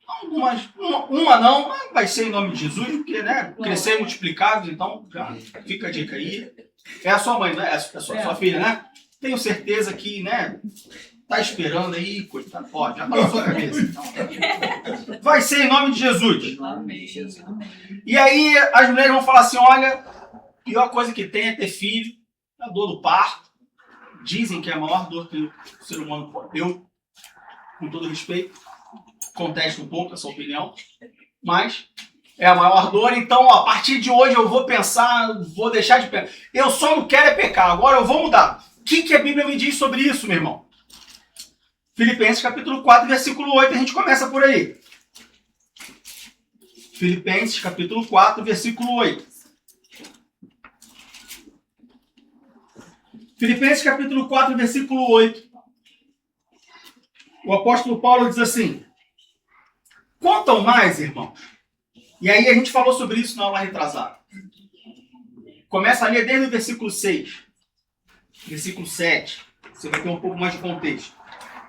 Algumas, uma não, mas vai ser em nome de Jesus, porque, né? Crescer multiplicados, então já fica a dica aí. É a sua mãe, né? É a sua filha, né? Tenho certeza que, né? Tá esperando aí, coitado. Ó, já tá na sua cabeça. Então. Vai ser em nome de Jesus. Amém. E aí as mulheres vão falar assim, olha, a pior coisa que tem é ter filho, a dor do parto. Dizem que é a maior dor que o ser humano pode ter. Eu, com todo respeito, contesto um pouco essa opinião, mas é a maior dor. Então, ó, a partir de hoje eu vou pensar, vou deixar de pensar. Eu só não quero é pecar, agora eu vou mudar. O que a Bíblia me diz sobre isso, meu irmão? Filipenses capítulo 4, versículo 8, a gente começa por aí. Filipenses capítulo 4, versículo 8. Filipenses capítulo 4, versículo 8. O apóstolo Paulo diz assim, quanto ao mais, irmãos, e aí a gente falou sobre isso na aula retrasada. Começa a ler desde o versículo 6, versículo 7, você vai ter um pouco mais de contexto.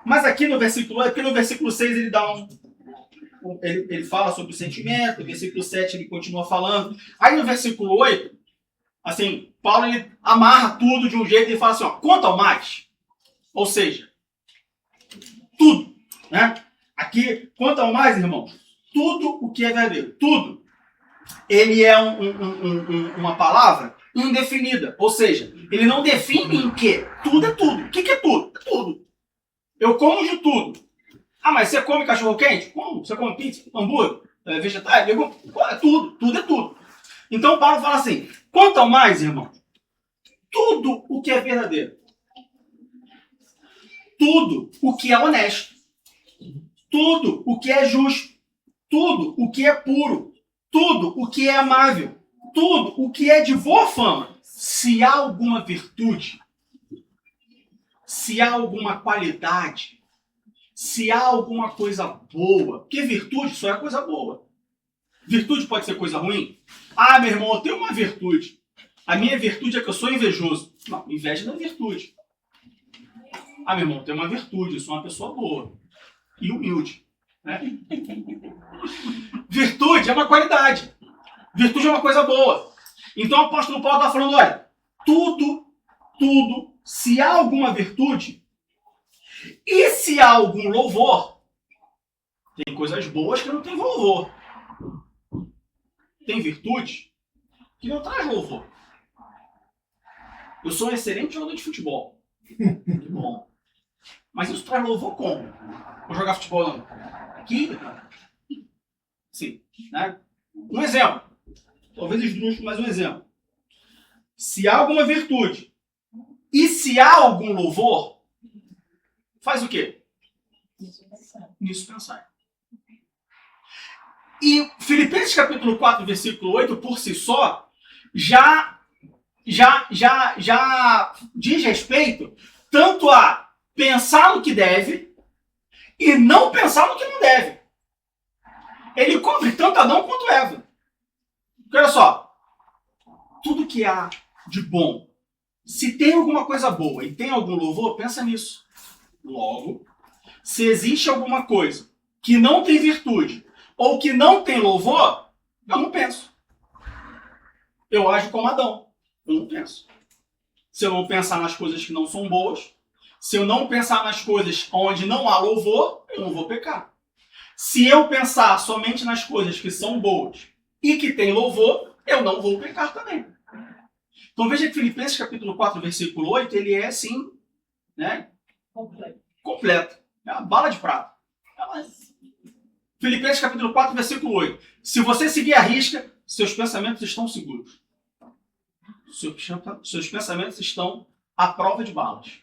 Mas aqui no versículo 8, porque no versículo 6 ele dá ele fala sobre o sentimento, no versículo 7 ele continua falando. Aí no versículo 8, assim, Paulo ele amarra tudo de um jeito e ele fala assim, ó, quanto ao mais, ou seja, tudo, né? Aqui, quanto ao mais, irmãos, tudo o que é verdadeiro, tudo, ele é uma palavra indefinida, ou seja, ele não define em que, tudo é tudo. O que é tudo? É tudo. Eu como de tudo. Ah, mas você come cachorro-quente? Como? Você come pizza? Hambúrguer? vegetal, tudo é tudo. Então Paulo fala assim, quanto ao mais, irmão, tudo o que é verdadeiro, tudo o que é honesto, tudo o que é justo, tudo o que é puro, tudo o que é amável, tudo o que é de boa fama, se há alguma virtude, se há alguma qualidade, se há alguma coisa boa, porque virtude só é coisa boa. Virtude pode ser coisa ruim? Ah, meu irmão, eu tenho uma virtude. A minha virtude é que eu sou invejoso. Não, inveja não é virtude. Ah, meu irmão, eu tenho uma virtude, eu sou uma pessoa boa e humilde. Né? Virtude é uma qualidade. Virtude é uma coisa boa. Então o apóstolo Paulo está falando, olha, tudo, se há alguma virtude e se há algum louvor, tem coisas boas que não tem louvor. Tem virtude que não traz louvor. Eu sou um excelente jogador de futebol. Que bom. Mas isso traz louvor como? Vou jogar futebol não. Aqui? Sim. Né? Um exemplo. Talvez esdrúxulo, mas um exemplo. Se há alguma virtude e se há algum louvor, faz o quê? Nisso pensar. E Filipenses capítulo 4, versículo 8, por si só, já diz respeito tanto a pensar no que deve e não pensar no que não deve. Ele cobre tanto Adão quanto Eva. Porque olha só, tudo que há de bom, se tem alguma coisa boa e tem algum louvor, pensa nisso. Logo, se existe alguma coisa que não tem virtude ou que não tem louvor, eu não penso. Eu ajo como Adão. Eu não penso. Se eu não pensar nas coisas que não são boas, se eu não pensar nas coisas onde não há louvor, eu não vou pecar. Se eu pensar somente nas coisas que são boas e que tem louvor, eu não vou pecar também. Então veja que Filipenses capítulo 4, versículo 8, ele é assim, né? Completo. É uma bala de prata. Filipenses capítulo 4, versículo 8. Se você seguir a risca, seus pensamentos estão seguros. Seus pensamentos estão à prova de balas.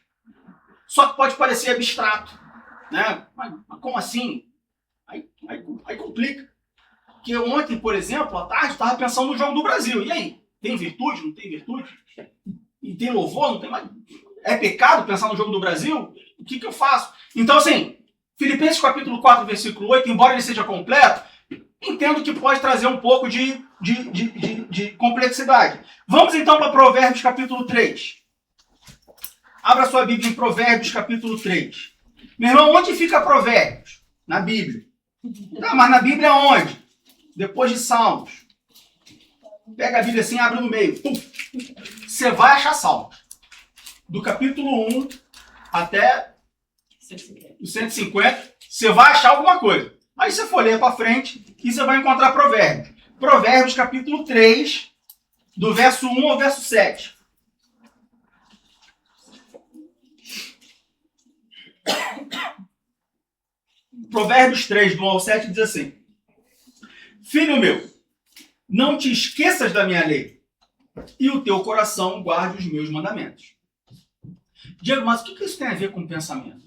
Só que pode parecer abstrato. Né? Mas como assim? Aí complica. Porque ontem, por exemplo, à tarde, eu estava pensando no jogo do Brasil. E aí? Tem virtude? Não tem virtude? E tem louvor? Não tem mais? É pecado pensar no jogo do Brasil? O que eu faço? Então, assim, Filipenses capítulo 4, versículo 8, embora ele seja completo, entendo que pode trazer um pouco de complexidade. Vamos então para Provérbios capítulo 3. Abra sua Bíblia em Provérbios capítulo 3. Meu irmão, onde fica Provérbios? Na Bíblia. Tá, mas na Bíblia onde? Depois de Salmos. Pega a Bíblia assim, abre no meio. Você vai achar Salmos. Do capítulo 1 até o 150, você vai achar alguma coisa. Aí você for ler para frente e você vai encontrar Provérbios. Provérbios capítulo 3, do verso 1 ao verso 7. Provérbios 3, do 1 ao 7, diz assim: Filho meu, não te esqueças da minha lei, e o teu coração guarde os meus mandamentos. Diego, mas o que isso tem a ver com pensamento?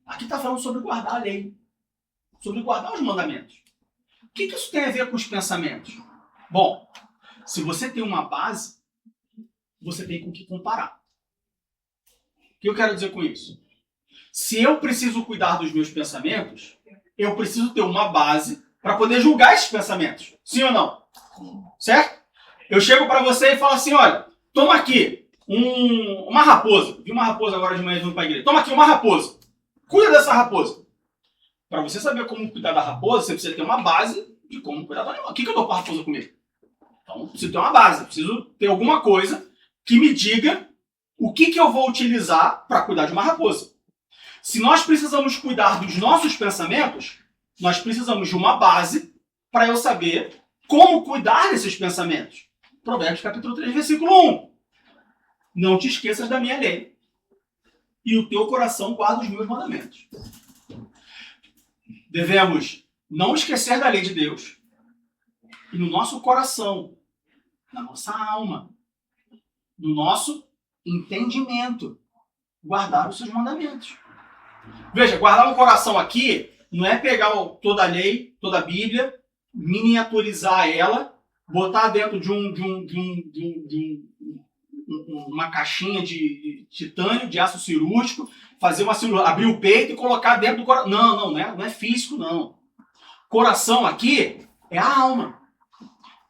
Aqui está falando sobre guardar a lei, sobre guardar os mandamentos. O que isso tem a ver com os pensamentos? Bom, se você tem uma base, você tem com o que comparar. O que eu quero dizer com isso? Se eu preciso cuidar dos meus pensamentos, eu preciso ter uma base para poder julgar esses pensamentos. Sim ou não? Certo? Eu chego para você e falo assim, olha, toma aqui uma raposa. Vi uma raposa agora de manhã vindo para a igreja. Toma aqui uma raposa. Cuida dessa raposa. Para você saber como cuidar da raposa, você precisa ter uma base de como cuidar da animal. O que eu dou para a raposa comer? Então, eu preciso ter uma base. Eu preciso ter alguma coisa que me diga o que eu vou utilizar para cuidar de uma raposa. Se nós precisamos cuidar dos nossos pensamentos, nós precisamos de uma base para eu saber como cuidar desses pensamentos. Provérbios capítulo 3, versículo 1. Não te esqueças da minha lei, e o teu coração guarda os meus mandamentos. Devemos não esquecer da lei de Deus e no nosso coração, na nossa alma, no nosso entendimento, guardar os seus mandamentos. Veja, guardar no coração aqui não é pegar toda a lei, toda a Bíblia, miniaturizar ela, botar dentro de uma caixinha de titânio, de aço cirúrgico, fazer uma cirurgia, abrir o peito e colocar dentro do coração. Não é físico, não. Coração aqui é a alma,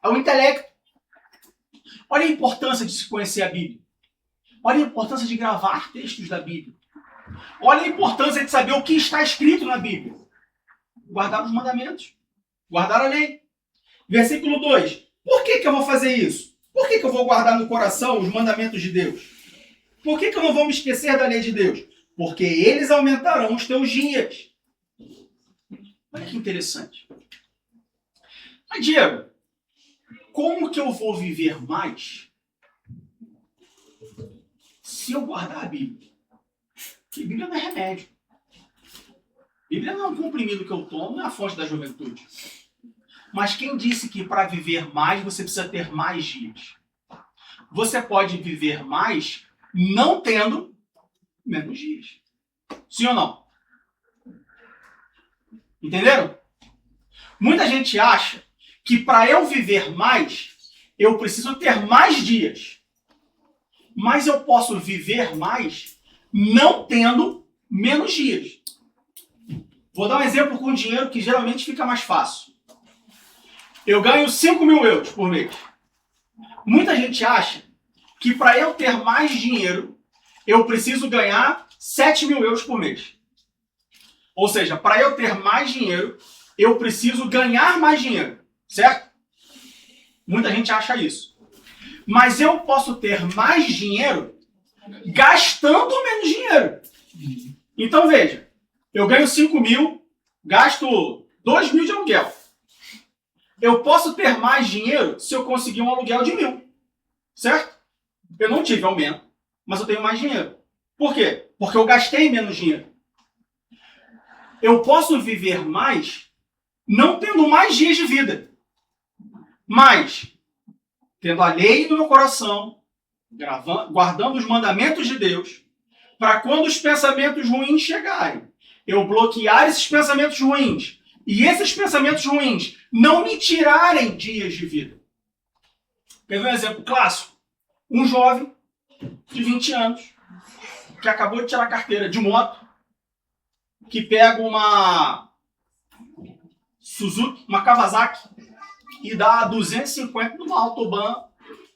é o intelecto. Olha a importância de se conhecer a Bíblia. Olha a importância de gravar textos da Bíblia. Olha a importância de saber o que está escrito na Bíblia. Guardar os mandamentos. Guardar a lei. Versículo 2. Por que eu vou fazer isso? Por que eu vou guardar no coração os mandamentos de Deus? Por que eu não vou me esquecer da lei de Deus? Porque eles aumentarão os teus dias. Olha que interessante. Mas, Diego, como que eu vou viver mais se eu guardar a Bíblia? Porque Bíblia não é remédio. Bíblia não é um comprimido que eu tomo, não é a fonte da juventude. Mas quem disse que para viver mais você precisa ter mais dias? Você pode viver mais não tendo menos dias. Sim ou não? Entenderam? Muita gente acha que para eu viver mais, eu preciso ter mais dias. Mas eu posso viver mais não tendo menos dias. Vou dar um exemplo com dinheiro que geralmente fica mais fácil. Eu ganho 5.000 euros por mês. Muita gente acha que para eu ter mais dinheiro, eu preciso ganhar 7.000 euros por mês. Ou seja, para eu ter mais dinheiro, eu preciso ganhar mais dinheiro. Certo? Muita gente acha isso. Mas eu posso ter mais dinheiro gastando menos dinheiro. Então veja, eu ganho 5.000, gasto 2.000 de aluguel. Eu posso ter mais dinheiro se eu conseguir um aluguel de 1.000. Certo? Eu não tive aumento, mas eu tenho mais dinheiro. Por quê? Porque eu gastei menos dinheiro. Eu posso viver mais não tendo mais dias de vida, mas tendo a lei no meu coração, guardando os mandamentos de Deus, para quando os pensamentos ruins chegarem, eu bloquear esses pensamentos ruins e esses pensamentos ruins não me tirarem dias de vida. Quer ver um exemplo clássico? Um jovem de 20 anos que acabou de tirar a carteira de moto, que pega uma Suzuki, uma Kawasaki, e dá 250 numa autobahn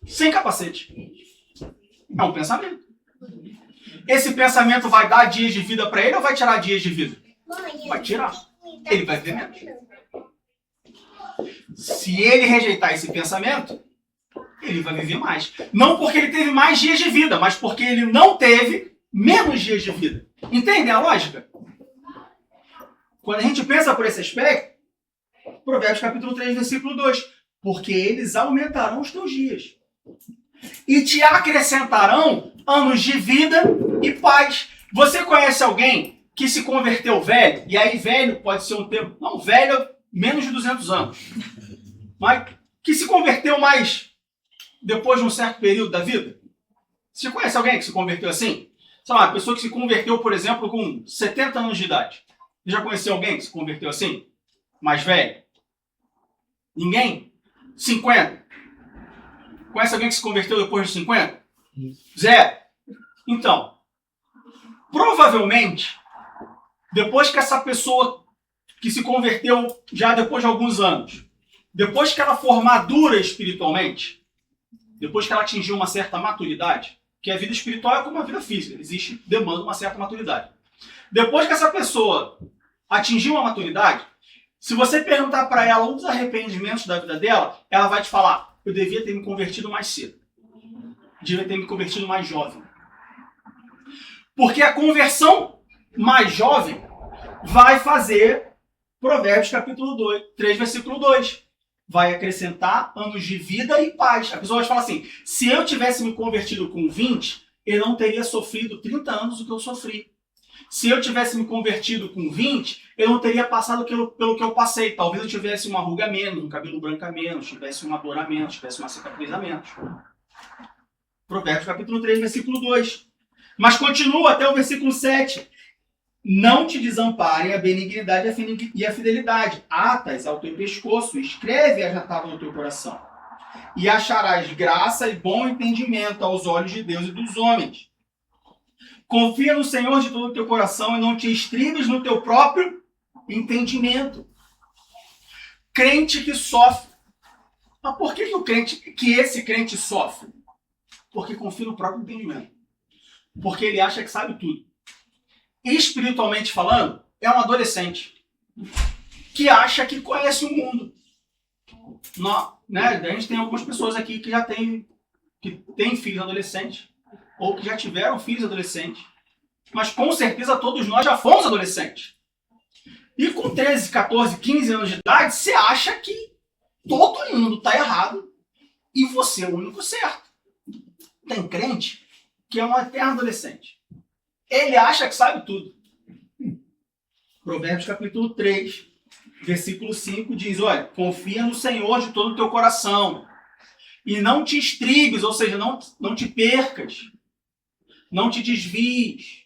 sem capacete. É um pensamento. Esse pensamento vai dar dias de vida para ele ou vai tirar dias de vida? Vai tirar. Ele vai viver menos. Se ele rejeitar esse pensamento, ele vai viver mais. Não porque ele teve mais dias de vida, mas porque ele não teve menos dias de vida. Entendem a lógica? Quando a gente pensa por esse aspecto, Provérbios capítulo 3, versículo 2. Porque eles aumentarão os teus dias. E te acrescentarão anos de vida e paz. Você conhece alguém que se converteu velho? E aí velho pode ser um termo... Não, velho menos de 200 anos. Mas que se converteu mais depois de um certo período da vida? Você conhece alguém que se converteu assim? Sei lá, uma pessoa que se converteu, por exemplo, com 70 anos de idade. Você já conheceu alguém que se converteu assim? Mais velho? Ninguém? 50? Conhece alguém que se converteu depois de 50? Zero. Então, provavelmente, depois que essa pessoa que se converteu já depois de alguns anos, depois que ela for madura espiritualmente, depois que ela atingiu uma certa maturidade, que a vida espiritual é como a vida física, existe, demanda uma certa maturidade. Depois que essa pessoa atingiu uma maturidade, se você perguntar para ela um dos arrependimentos da vida dela, ela vai te falar: eu devia ter me convertido mais cedo. Devia ter me convertido mais jovem. Porque a conversão mais jovem vai fazer Provérbios capítulo 3, versículo 2. Vai acrescentar anos de vida e paz. A pessoa vai falar assim: se eu tivesse me convertido com 20, eu não teria sofrido 30 anos o que eu sofri. Se eu tivesse me convertido com 20, eu não teria passado pelo que eu passei. Talvez eu tivesse uma ruga a menos, um cabelo branco a menos, tivesse uma dor a menos, tivesse uma cicatriz a menos. Provérbios capítulo 3, versículo 2. Mas continua até o versículo 7. Não te desamparem a benignidade e a fidelidade. Atas ao teu pescoço, escreve-as na tábua do teu coração. E acharás graça e bom entendimento aos olhos de Deus e dos homens. Confia no Senhor de todo o teu coração e não te estribes no teu próprio entendimento. Crente que sofre. Mas por que esse crente sofre? Porque confia no próprio entendimento. Porque ele acha que sabe tudo. Espiritualmente falando, é um adolescente que acha que conhece o mundo. A gente tem algumas pessoas aqui que já têm filhos adolescentes ou que já tiveram filhos adolescentes. Mas com certeza todos nós já fomos adolescentes. E com 13, 14, 15 anos de idade, você acha que todo mundo está errado e você é o único certo. Tem crente que é um eterno adolescente. Ele acha que sabe tudo. Provérbios capítulo 3, versículo 5 diz, olha, confia no Senhor de todo o teu coração e não te estribes, ou seja, não te percas, não te desvies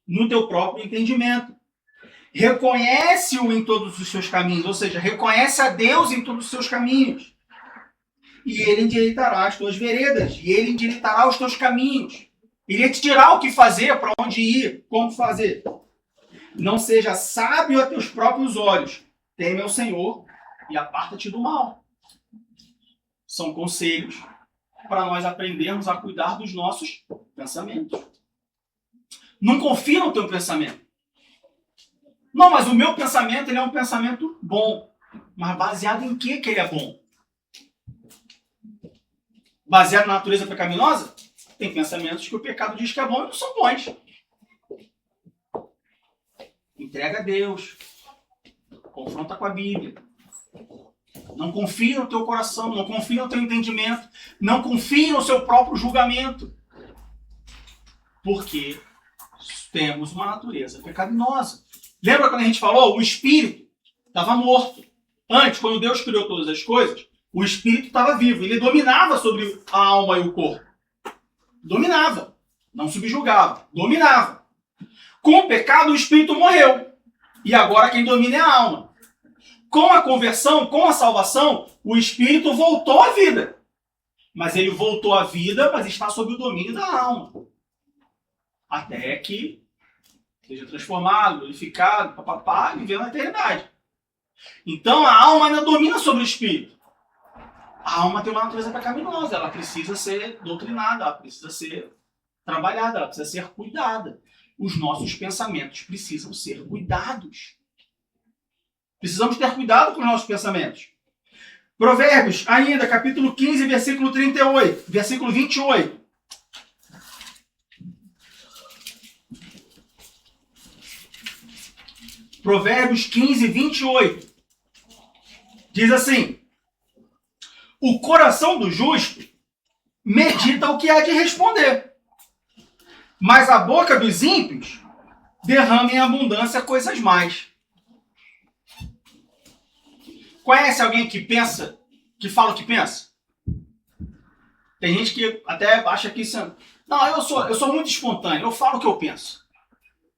no teu próprio entendimento. Reconhece-o em todos os seus caminhos, ou seja, reconhece a Deus em todos os seus caminhos. E ele endireitará as tuas veredas, e ele endireitará os teus caminhos. Ele te dirá o que fazer, para onde ir, como fazer. Não seja sábio a teus próprios olhos. Teme ao Senhor e aparta-te do mal. São conselhos para nós aprendermos a cuidar dos nossos pensamentos. Não confia no teu pensamento. Não, mas o meu pensamento ele é um pensamento bom. Mas baseado em que ele é bom? Baseado na natureza pecaminosa? Tem pensamentos que o pecado diz que é bom e não são bons. Entrega a Deus. Confronta com a Bíblia. Não confia no teu coração, não confia no teu entendimento, não confia no seu próprio julgamento. Porque temos uma natureza pecaminosa. Lembra quando a gente falou? O espírito estava morto. Antes, quando Deus criou todas as coisas, o espírito estava vivo. Ele dominava sobre a alma e o corpo. Dominava. Não subjugava. Dominava. Com o pecado, o espírito morreu. E agora quem domina é a alma. Com a conversão, com a salvação, o espírito voltou à vida. Mas ele voltou à vida, mas está sob o domínio da alma. Até que seja transformado, glorificado, papapá, vivendo na eternidade. Então a alma ainda domina sobre o espírito. A alma tem uma natureza pecaminosa, ela precisa ser doutrinada, ela precisa ser trabalhada, ela precisa ser cuidada. Os nossos pensamentos precisam ser cuidados. Precisamos ter cuidado com os nossos pensamentos. Provérbios, ainda, capítulo 15, versículo 38, versículo 28. Provérbios 15, 28. Diz assim: o coração do justo medita o que há de responder, mas a boca dos ímpios derrama em abundância coisas más. Conhece alguém que pensa, que fala o que pensa? Tem gente que até acha que isso... Não, eu sou muito espontâneo, eu falo o que eu penso.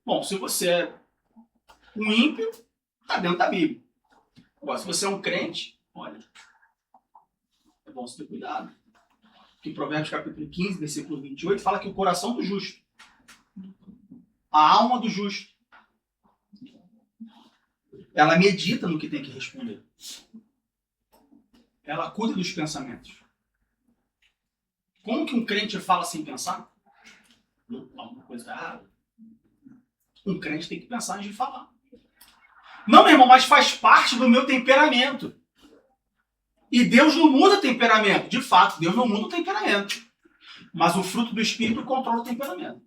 Bom, se você é um ímpio, está dentro da Bíblia. Agora, se você é um crente, olha, é bom você ter cuidado. Porque Provérbios capítulo 15, versículo 28, fala que o coração do justo, a alma do justo, ela medita no que tem que responder. Ela cuida dos pensamentos. Como que um crente fala sem pensar? Alguma coisa errada. Um crente tem que pensar antes de falar. Não, meu irmão, mas faz parte do meu temperamento. E Deus não muda temperamento. De fato, Deus não muda o temperamento. Mas o fruto do Espírito controla o temperamento.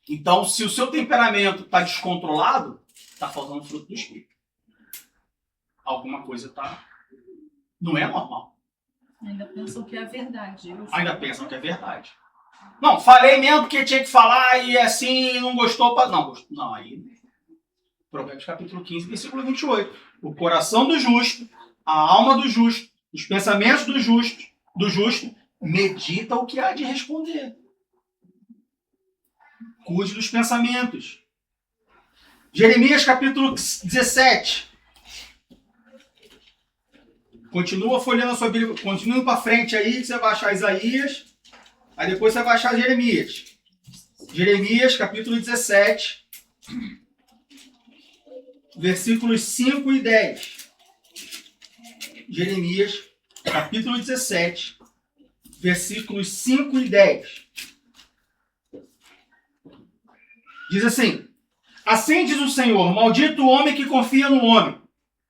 Então, se o seu temperamento está descontrolado, está faltando o fruto do Espírito. Alguma coisa está... não é normal. Ainda pensam que é verdade. Ainda pensam que é verdade. Não, falei mesmo porque tinha que falar e assim não gostou. Não, aí. Provérbios capítulo 15, versículo 28. O coração do justo, a alma do justo, os pensamentos do justo, medita o que há de responder. Cuide dos pensamentos. Jeremias capítulo 17. Continua folheando a sua Bíblia, continua para frente aí, que você vai achar Isaías. Aí depois você vai achar Jeremias. Jeremias, capítulo 17, versículos 5 e 10. Jeremias, capítulo 17, versículos 5 e 10. Diz assim: assim diz o Senhor, maldito o homem que confia no homem.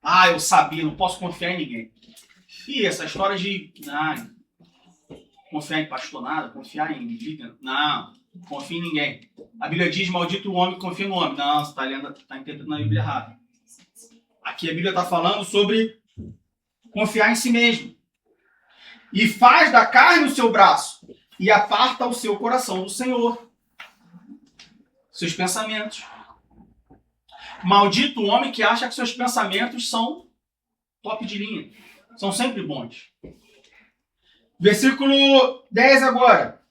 Ah, eu sabia, não posso confiar em ninguém. E essa história de confiar em pastor nada, confiar em líder, não confia em ninguém. A Bíblia diz, maldito o homem que confia no homem. Não, você está interpretando a Bíblia errada. Aqui a Bíblia está falando sobre confiar em si mesmo. E faz da carne o seu braço e aparta o seu coração do Senhor. Seus pensamentos. Maldito o homem que acha que seus pensamentos são top de linha. São sempre bons. Versículo 10 agora.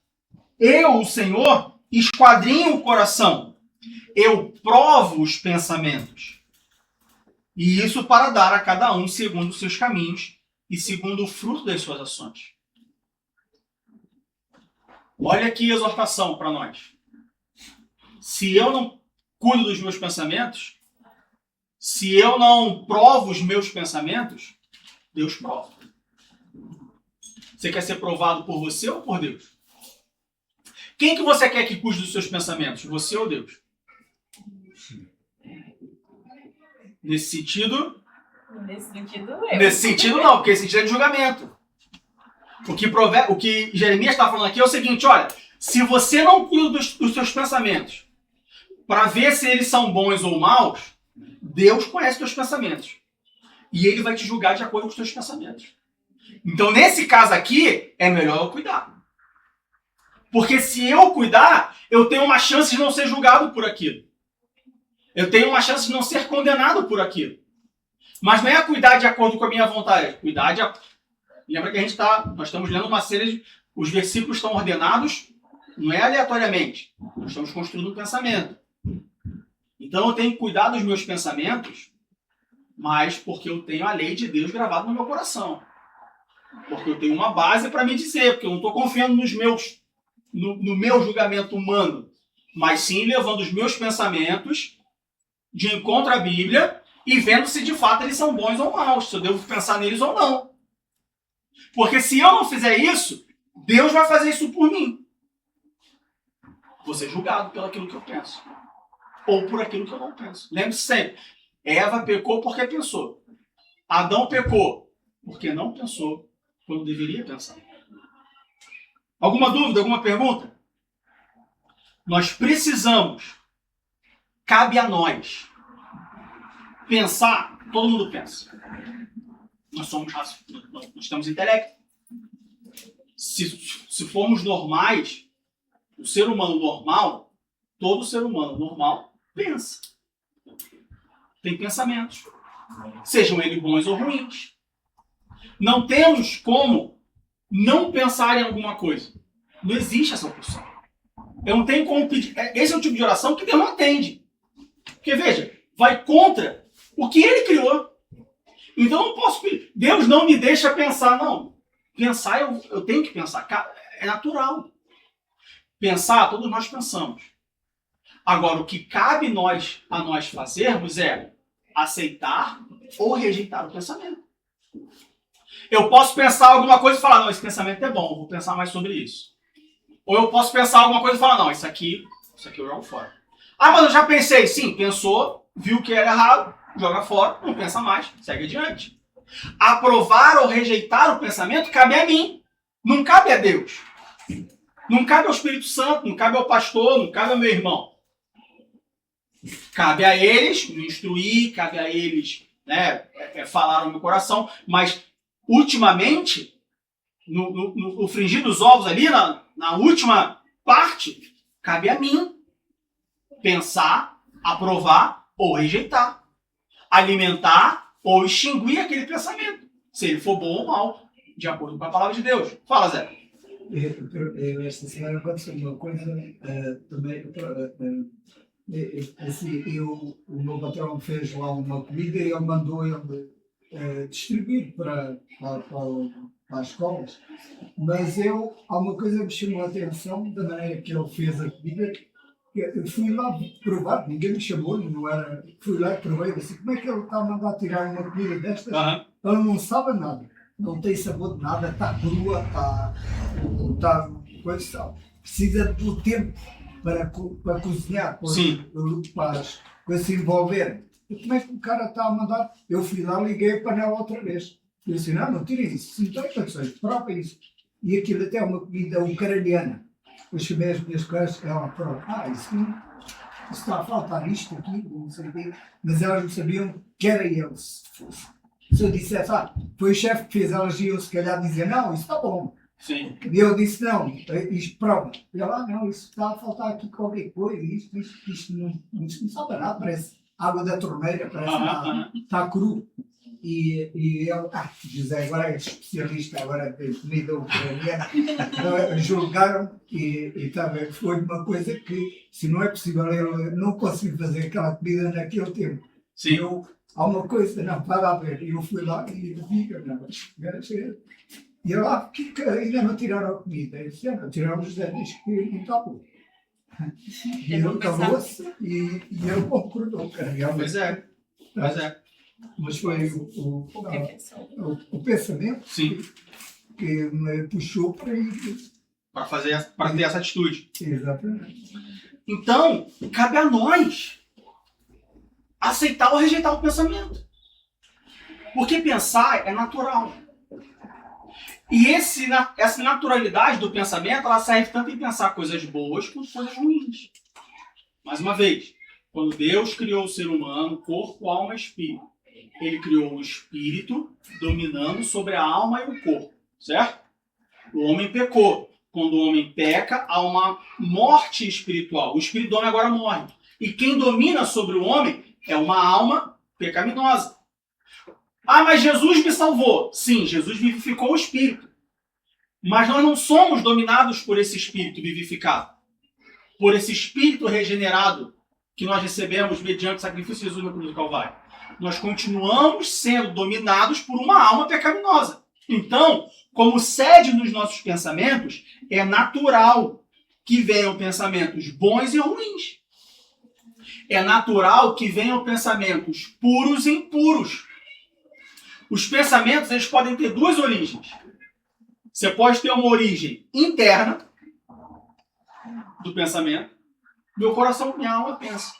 Eu, o Senhor, esquadrinho o coração. Eu provo os pensamentos. E isso para dar a cada um segundo os seus caminhos e segundo o fruto das suas ações. Olha aqui a exortação para nós. Se eu não cuido dos meus pensamentos, se eu não provo os meus pensamentos, Deus prova. Você quer ser provado por você ou por Deus? Quem que você quer que cuide dos seus pensamentos? Você ou Deus? Nesse sentido... Nesse sentido, eu. Nesse sentido, não, porque esse sentido é de julgamento. O que Jeremias está falando aqui é o seguinte, olha, se você não cuida dos seus pensamentos para ver se eles são bons ou maus, Deus conhece os teus pensamentos. E Ele vai te julgar de acordo com os teus pensamentos. Então, nesse caso aqui, é melhor eu cuidar. Porque se eu cuidar, eu tenho uma chance de não ser julgado por aquilo. Eu tenho uma chance de não ser condenado por aquilo. Mas não é cuidar de acordo com a minha vontade. É cuidar de... Lembra que nós estamos lendo uma série de... Os versículos estão ordenados, não é aleatoriamente. Nós estamos construindo um pensamento. Então eu tenho que cuidar dos meus pensamentos, mas porque eu tenho a lei de Deus gravada no meu coração. Porque eu tenho uma base para me dizer, porque eu não estou confiando no meu julgamento humano, mas sim levando os meus pensamentos de encontro à Bíblia e vendo se de fato eles são bons ou maus, se eu devo pensar neles ou não. Porque se eu não fizer isso, Deus vai fazer isso por mim. Vou ser julgado pelo aquilo que eu penso. Ou por aquilo que eu não penso. Lembre-se sempre, Eva pecou porque pensou. Adão pecou porque não pensou quando deveria pensar. Alguma dúvida, alguma pergunta? Nós precisamos, cabe a nós, pensar, todo mundo pensa. Nós temos intelecto. Se formos normais, o ser humano normal, todo ser humano normal pensa. Tem pensamentos. Sejam eles bons ou ruins. Não temos como não pensar em alguma coisa. Não existe essa opção. Eu não tenho como pedir. Esse é o tipo de oração que Deus não atende. Porque, veja, vai contra o que Ele criou. Então eu não posso pedir. Deus não me deixa pensar, não. Pensar, eu tenho que pensar. É natural. Pensar, todos nós pensamos. Agora, o que cabe a nós fazermos é aceitar ou rejeitar o pensamento. Eu posso pensar alguma coisa e falar, não, esse pensamento é bom, vou pensar mais sobre isso. Ou eu posso pensar alguma coisa e falar, não, isso aqui eu jogo fora. Ah, mas eu já pensei. Sim, pensou, viu que era errado, joga fora, não pensa mais, segue adiante. Aprovar ou rejeitar o pensamento cabe a mim, não cabe a Deus. Não cabe ao Espírito Santo, não cabe ao pastor, não cabe ao meu irmão. Cabe a eles me instruir, cabe a eles falar no meu coração, mas ultimamente, no fringir dos ovos ali, na última parte cabe a mim pensar, aprovar ou rejeitar, alimentar ou extinguir aquele pensamento, se ele for bom ou mal, de acordo com a palavra de Deus. Fala, Zé. Esta semana aconteceu uma coisa também. Assim, o meu patrão fez lá uma comida e ele mandou ele distribuir para as escolas. Mas há uma coisa que me chamou a atenção da maneira que ele fez a comida. Eu fui lá provar, ninguém me chamou, não era. Fui lá e provei, assim, como é que ele está a mandar tirar uma comida destas? Ele não sabe nada, não tem sabor de nada, está crua, está coisa, precisa do tempo para cozinhar, para se envolver. E como é que o cara está a mandar? Eu fui lá, liguei a panela outra vez. Eu disse, não tirem isso, se não tem condições, provem isso. E aquilo até é uma comida ucraniana. Eu chamei as minhas coisas, ela falou, isso está a faltar isto aqui, não sei o quê. Mas elas não sabiam que era eles. Se eu dissesse, foi o chefe que fez, elas iam se calhar dizer, não, isso está bom. Sim. E eu disse, não, isto prova. E ela, não, isso está a faltar aqui qualquer coisa, isto não sabe nada, parece água da torneira, parece nada, está cru. E ele, José, agora é especialista, agora de comida ucraniana, julgaram e também foi uma coisa que, se não é possível, ele não conseguiu fazer aquela comida naquele tempo. Sim. Há uma coisa, não, vai lá ver, eu fui lá e vi, e lá, que ainda não tiraram a comida, eu disse, não, tiraram o José, diz que não está bom. E ele calou-se e ele concordou, cara. Pois é. Mas foi o pensamento que me puxou para ir. Para ter essa atitude. Exatamente. Então, cabe a nós aceitar ou rejeitar o pensamento. Porque pensar é natural. E essa naturalidade do pensamento, ela serve tanto em pensar coisas boas quanto coisas ruins. Mais uma vez, quando Deus criou o ser humano, corpo, alma e espírito, ele criou o espírito dominando sobre a alma e o corpo, certo? O homem pecou. Quando o homem peca, há uma morte espiritual. O espírito do homem agora morre. E quem domina sobre o homem é uma alma pecaminosa. Mas Jesus me salvou. Sim, Jesus vivificou o espírito. Mas nós não somos dominados por esse espírito vivificado. Por esse espírito regenerado que nós recebemos mediante o sacrifício de Jesus na cruz do Calvário. Nós continuamos sendo dominados por uma alma pecaminosa. Então, como sede nos nossos pensamentos, é natural que venham pensamentos bons e ruins. É natural que venham pensamentos puros e impuros. Os pensamentos, eles podem ter duas origens. Você pode ter uma origem interna do pensamento. Meu coração, minha alma pensa.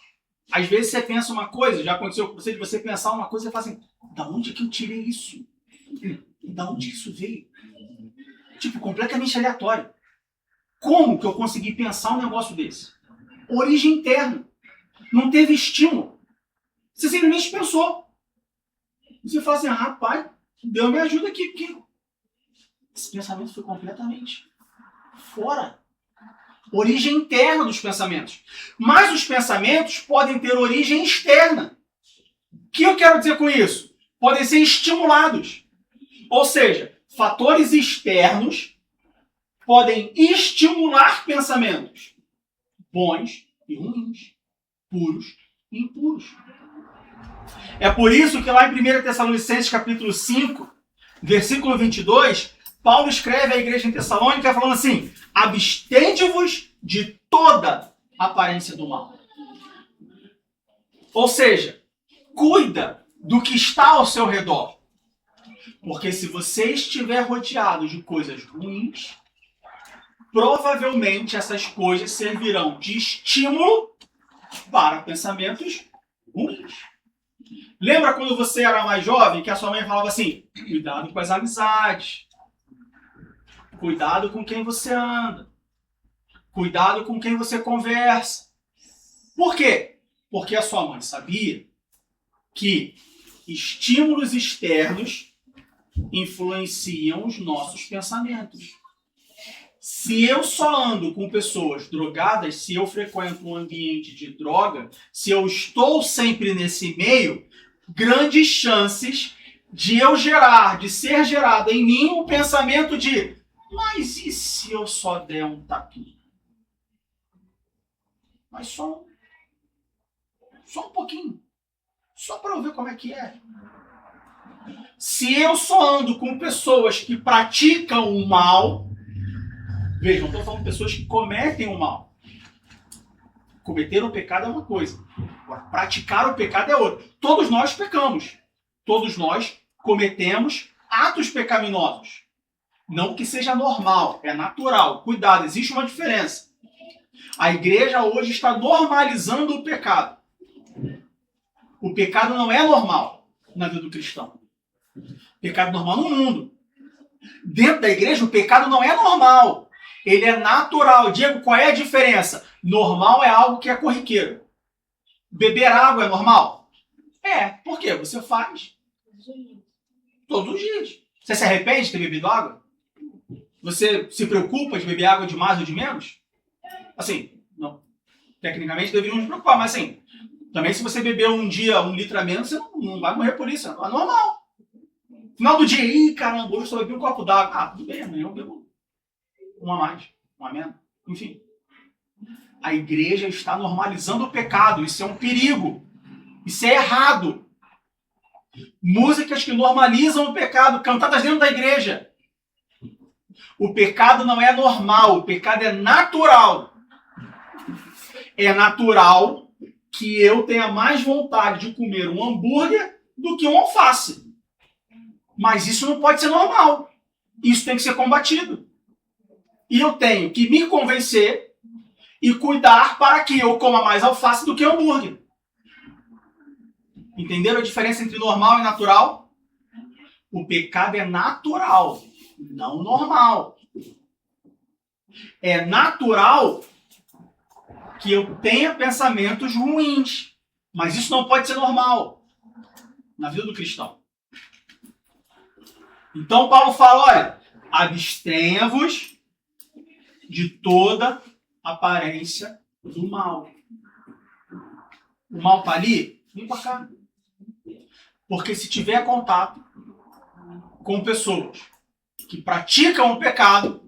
Às vezes você pensa uma coisa, já aconteceu com você, de você pensar uma coisa e fala assim, da onde que eu tirei isso? Da onde isso veio? Tipo, completamente aleatório. Como que eu consegui pensar um negócio desse? Origem interna. Não teve estímulo. Você simplesmente pensou. Você fala assim, rapaz, Deus me ajuda aqui, porque esse pensamento foi completamente fora. Origem interna dos pensamentos. Mas os pensamentos podem ter origem externa. O que eu quero dizer com isso? Podem ser estimulados. Ou seja, fatores externos podem estimular pensamentos bons e ruins, puros e impuros. É por isso que lá em 1 Tessalonicenses capítulo 5, versículo 22, Paulo escreve à igreja em Tessalônica falando assim, abstende-vos de toda aparência do mal. Ou seja, cuida do que está ao seu redor. Porque se você estiver rodeado de coisas ruins, provavelmente essas coisas servirão de estímulo para pensamentos ruins. Lembra quando você era mais jovem que a sua mãe falava assim, cuidado com as amizades, cuidado com quem você anda, cuidado com quem você conversa. Por quê? Porque a sua mãe sabia que estímulos externos influenciam os nossos pensamentos. Se eu só ando com pessoas drogadas, se eu frequento um ambiente de droga, se eu estou sempre nesse meio, grandes chances de de ser gerado em mim um pensamento de: mas e se eu só der um tapinha? Mas só um pouquinho. Só para eu ver como é que é. Se eu só ando com pessoas que praticam o mal, vejam, não estou falando de pessoas que cometem o mal. Cometer o pecado é uma coisa. Agora, praticar o pecado é outra. Todos nós pecamos. Todos nós cometemos atos pecaminosos. Não que seja normal, é natural. Cuidado, existe uma diferença. A igreja hoje está normalizando o pecado. O pecado não é normal na vida do cristão. Pecado normal no mundo. Dentro da igreja, o pecado não é normal. Ele é natural. Diego, qual é a diferença? Normal é algo que é corriqueiro. Beber água é normal? É. Por quê? Você faz todos os dias. Você se arrepende de ter bebido água? Você se preocupa de beber água de mais ou de menos? Assim, não. Tecnicamente deveríamos nos preocupar, mas assim, também se você beber um dia 1 litro a menos, você não vai morrer por isso. É normal. Final do dia, ih, caramba, hoje eu só bebi um copo d'água. Ah, tudo bem, amanhã eu bebo um a mais, um a menos. Enfim. A igreja está normalizando o pecado. Isso é um perigo. Isso é errado. Músicas que normalizam o pecado, cantadas dentro da igreja. O pecado não é normal, o pecado é natural. É natural que eu tenha mais vontade de comer um hambúrguer do que um alface. Mas isso não pode ser normal. Isso tem que ser combatido. E eu tenho que me convencer e cuidar para que eu coma mais alface do que hambúrguer. Entenderam a diferença entre normal e natural? O pecado é natural, não normal. É natural que eu tenha pensamentos ruins, mas isso não pode ser normal na vida do cristão. Então Paulo fala, olha, abstenha-vos de toda aparência do mal. O mal está ali? Vem para cá. Porque se tiver contato com pessoas que praticam o pecado,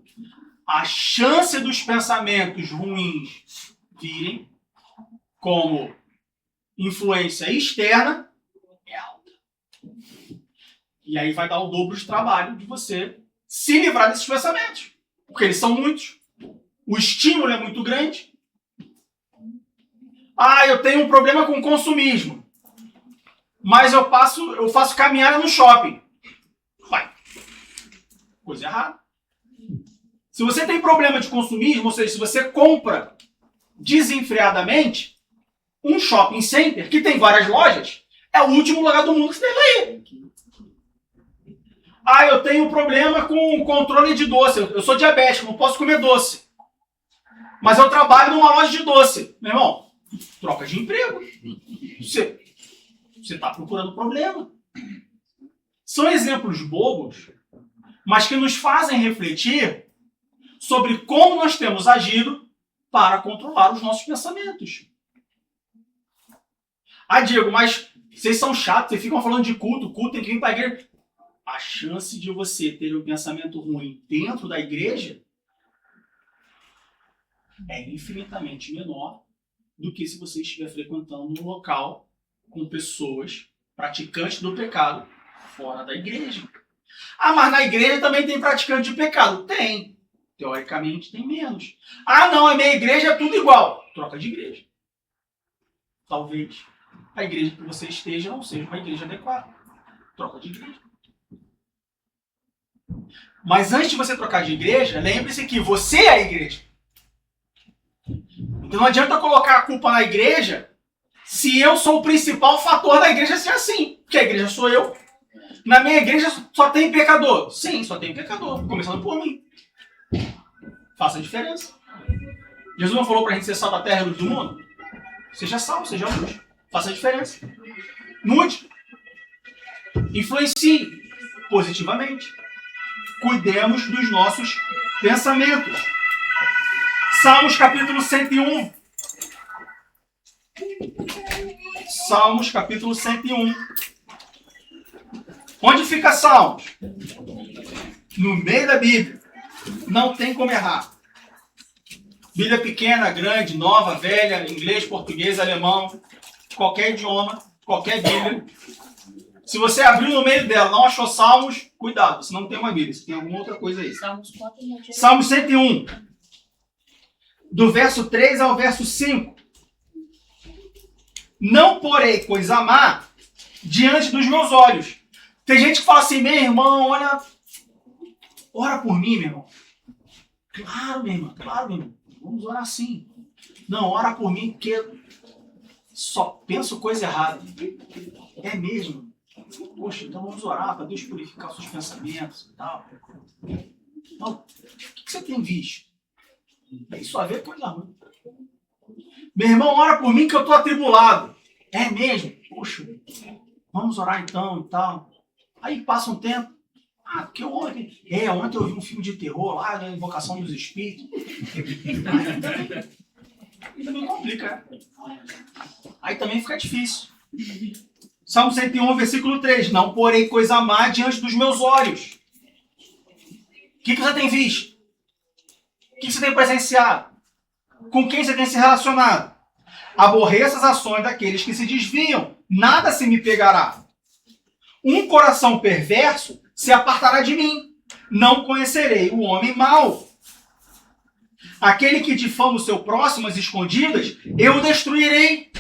a chance dos pensamentos ruins virem como influência externa é alta. E aí vai dar o dobro de trabalho de você se livrar desses pensamentos. Porque eles são muitos. O estímulo é muito grande. Ah, eu tenho um problema com consumismo. Mas eu faço caminhada no shopping. Vai. Coisa errada. Se você tem problema de consumismo, ou seja, se você compra desenfreadamente, um shopping center que tem várias lojas é o último lugar do mundo que você deve ir. Ah, eu tenho problema com o controle de doce. Eu sou diabético, não posso comer doce. Mas eu trabalho numa loja de doce. Meu irmão, troca de emprego. Você está procurando problema. São exemplos bobos, mas que nos fazem refletir sobre como nós temos agido para controlar os nossos pensamentos. Ah, Diego, mas vocês são chatos, vocês ficam falando de culto tem que vir para a igreja. A chance de você ter um pensamento ruim dentro da igreja é infinitamente menor do que se você estiver frequentando um local com pessoas praticantes do pecado fora da igreja. Ah, mas na igreja também tem praticante de pecado. Tem. Teoricamente tem menos. Ah, não, a minha igreja é tudo igual. Troca de igreja. Talvez a igreja que você esteja não seja uma igreja adequada. Troca de igreja. Mas antes de você trocar de igreja, lembre-se que você é a igreja. Então não adianta colocar a culpa na igreja se eu sou o principal fator da igreja ser assim. Porque a igreja sou eu. Na minha igreja só tem pecador. Sim, só tem pecador. Começando por mim. Faça a diferença. Jesus não falou pra gente ser sal da terra e luz do mundo? Seja sal, seja luz. Faça a diferença. Mude. Influencie positivamente. Cuidemos dos nossos pensamentos. Salmos capítulo 101. Salmos capítulo 101. Onde fica Salmos? No meio da Bíblia. Não tem como errar. Bíblia pequena, grande, nova, velha, inglês, português, alemão, qualquer idioma, qualquer Bíblia. Se você abriu no meio dela, não achou Salmos, cuidado, senão não tem uma Bíblia, se tem alguma outra coisa aí. Salmo 101, do verso 3 ao verso 5. Não porei coisa má diante dos meus olhos. Tem gente que fala assim, meu irmão, olha, ora por mim, meu irmão. Claro, meu irmão, claro, meu irmão. Vamos orar assim. Não, ora por mim, porque só penso coisa errada. É mesmo? Poxa, então vamos orar para Deus purificar os seus pensamentos e tal. Então, o que você tem visto? Tem só a ver com coisa ruim. Meu irmão, ora por mim que eu estou atribulado. É mesmo? Poxa, vamos orar então e tal. Aí passa um tempo. Ah, porque ontem eu vi um filme de terror lá, né, Invocação dos Espíritos. Aí também complica, né? Aí também fica difícil. Salmo 101, versículo 3. Não porei coisa má diante dos meus olhos. O que você tem visto? O que você tem presenciado? Com quem você tem se relacionado? Aborreço as ações daqueles que se desviam. Nada se me pegará. Um coração perverso se apartará de mim. Não conhecerei o homem mau. Aquele que difama o seu próximo às escondidas, eu o destruirei.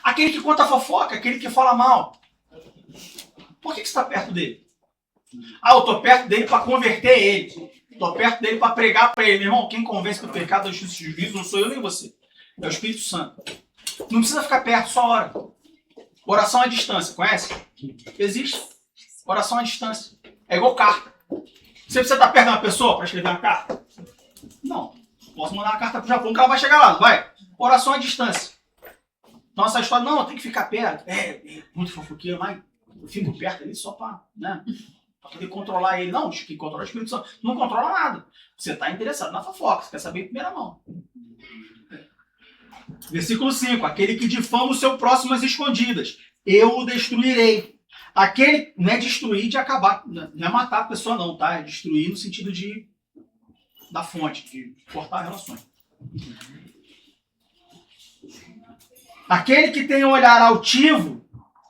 Aquele que conta fofoca, aquele que fala mal. Por que você está perto dele? Ah, eu estou perto dele para converter ele. Estou perto dele para pregar para ele. Meu irmão, quem convence que o pecado é justiça e juízo não sou eu nem você. É o Espírito Santo. Não precisa ficar perto, só ora. Oração à distância, conhece? Existe. Oração à distância. É igual carta. Você precisa estar perto de uma pessoa para escrever uma carta? Não. Posso mandar uma carta para o Japão que ela vai chegar lá, não vai? Oração à distância. Então essa história, não, tem que ficar perto. É muito fofoqueiro, mas eu fico perto ali só para, né? Para poder controlar ele. Não, que controla o Espírito Santo. Não controla nada. Você está interessado na fofoca, você quer saber em primeira mão. Versículo 5. Aquele que difama o seu próximo às escondidas, eu o destruirei. Aquele, não é destruir de acabar, não é matar a pessoa não, tá? É destruir no sentido da fonte, de cortar relações. Aquele que tem um olhar altivo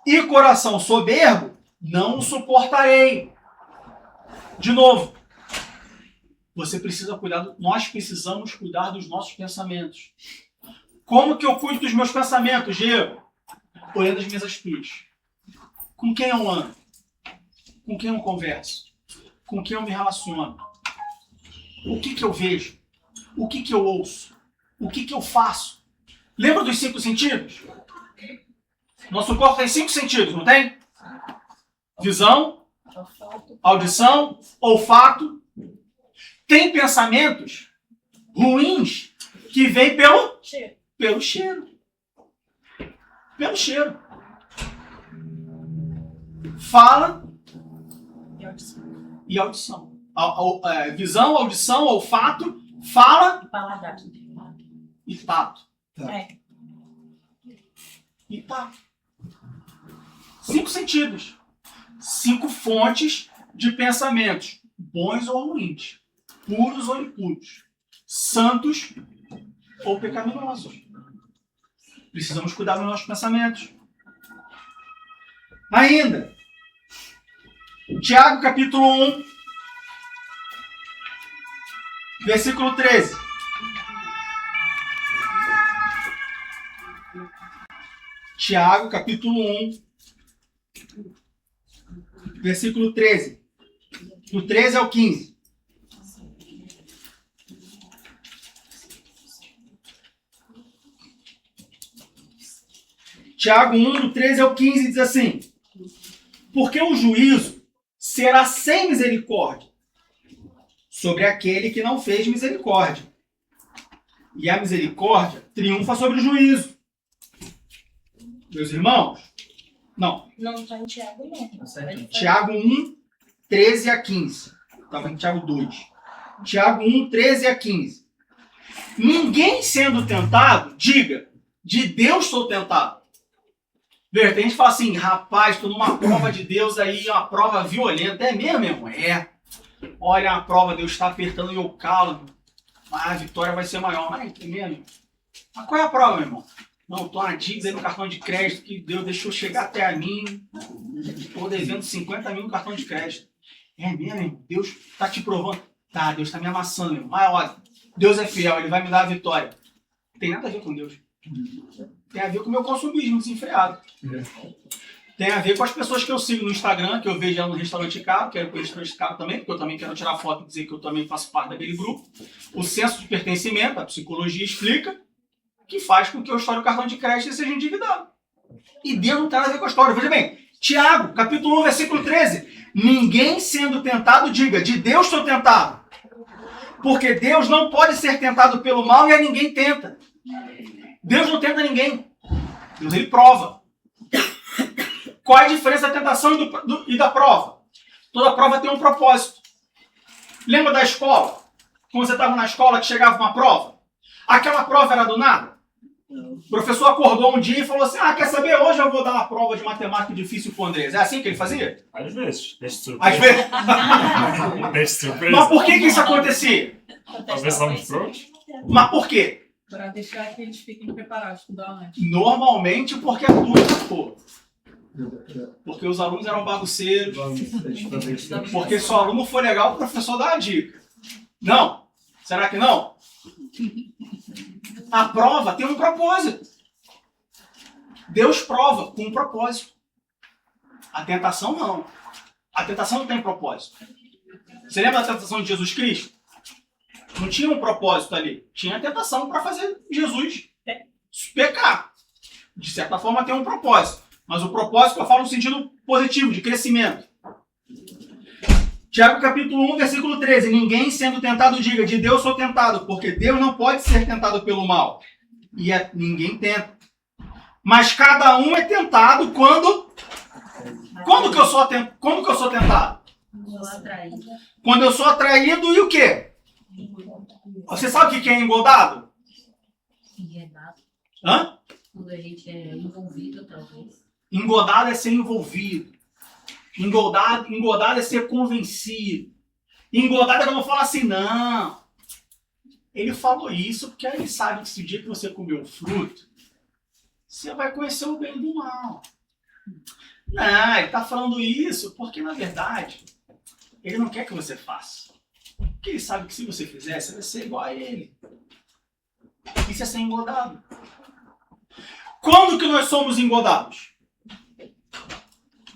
e coração soberbo, não o suportarei. De novo, nós precisamos cuidar dos nossos pensamentos. Como que eu cuido dos meus pensamentos, Diego? Olhando as minhas atitudes. Com quem eu ando? Com quem eu converso? Com quem eu me relaciono? O que eu vejo? O que eu ouço? O que eu faço? Lembra dos 5 sentidos? Nosso corpo tem 5 sentidos, não tem? Visão, audição, olfato. Tem pensamentos ruins que vêm pelo cheiro. Pelo cheiro. Fala e audição. Visão, audição, olfato, fala Paladar. e tato. É. E tato. 5 sentidos. 5 fontes de pensamentos, bons ou ruins, puros ou impuros, santos ou pecaminosos. Precisamos cuidar dos nossos pensamentos. Ainda, Tiago capítulo 1, versículo 13. Tiago capítulo 1, versículo 13. Do 13 ao 15. Tiago 1, do 13 ao 15, diz assim: porque o juízo será sem misericórdia sobre aquele que não fez misericórdia. E a misericórdia triunfa sobre o juízo. Meus irmãos? Não. Não está em Tiago, não. Tiago 1, 13 a 15. Estava em Tiago 2. Tiago 1, 13 a 15. Ninguém sendo tentado, diga, de Deus sou tentado. Ver, tem gente que fala assim, rapaz, estou numa prova de Deus aí, uma prova violenta. É mesmo, meu irmão? É. Olha a prova, Deus está apertando meu calo. Mas a vitória vai ser maior. Mas é mesmo. Mas qual é a prova, meu irmão? Não, estou na dívida aí no cartão de crédito que Deus deixou chegar até a mim. Estou devendo 50 mil no cartão de crédito. É mesmo, irmão? Deus está te provando. Tá, Deus está me amassando, meu irmão. Mas olha, Deus é fiel, Ele vai me dar a vitória. Não tem nada a ver com Deus. Tem a ver com o meu consumismo desenfreado. Tem a ver com as pessoas que eu sigo no Instagram, que eu vejo ela no restaurante caro, quero ir para o restaurante caro também, porque eu também quero tirar foto e dizer que eu também faço parte daquele grupo. O senso de pertencimento, a psicologia explica, que faz com que eu estoure o cartão de crédito e seja endividado. E Deus não tem nada a ver com a história. Veja bem, Tiago, capítulo 1, versículo 13. Ninguém sendo tentado, diga, de Deus sou tentado. Porque Deus não pode ser tentado pelo mal e a ninguém tenta. Deus não tenta ninguém. Deus, Ele prova. Qual é a diferença da tentação e da prova? Toda prova tem um propósito. Lembra da escola? Quando você estava na escola que chegava uma prova? Aquela prova era do nada? O professor acordou um dia e falou assim, quer saber? Hoje eu vou dar uma prova de matemática difícil pro Andrés. É assim que ele fazia? Às vezes. Deixa Às vezes. Deixa surpresa. Mas por que isso acontecia? Talvez estamos prontos. Mas por quê? Para deixar que eles fiquem preparados, estudar antes. Normalmente porque a turma pô. Porque os alunos eram bagunceiros. Porque se o aluno for legal, o professor dá a dica. Não. Será que não? A prova tem um propósito. Deus prova com um propósito. A tentação não. A tentação não tem propósito. Você lembra da tentação de Jesus Cristo? Não tinha um propósito ali. Tinha a tentação para fazer Jesus pecar. De certa forma tem um propósito. Mas o propósito que eu falo no sentido positivo, de crescimento. Tiago capítulo 1, versículo 13. Ninguém sendo tentado diga, de Deus sou tentado, porque Deus não pode ser tentado pelo mal. E ninguém tenta. Mas cada um é tentado quando... Quando que eu sou tentado? Quando eu sou atraído e o quê? Você sabe o que é engodado? Enganado. Hã? Quando a gente é envolvido, talvez. Engodado é ser envolvido. Engodado é ser convencido. Engodado é quando eu falo assim, não. Ele falou isso porque ele sabe que se o dia que você comer o fruto, você vai conhecer o bem do mal. Não, ele está falando isso porque, na verdade, ele não quer que você faça. Porque ele sabe que se você fizer, você vai ser igual a ele. Isso é ser engodado. Quando que nós somos engodados?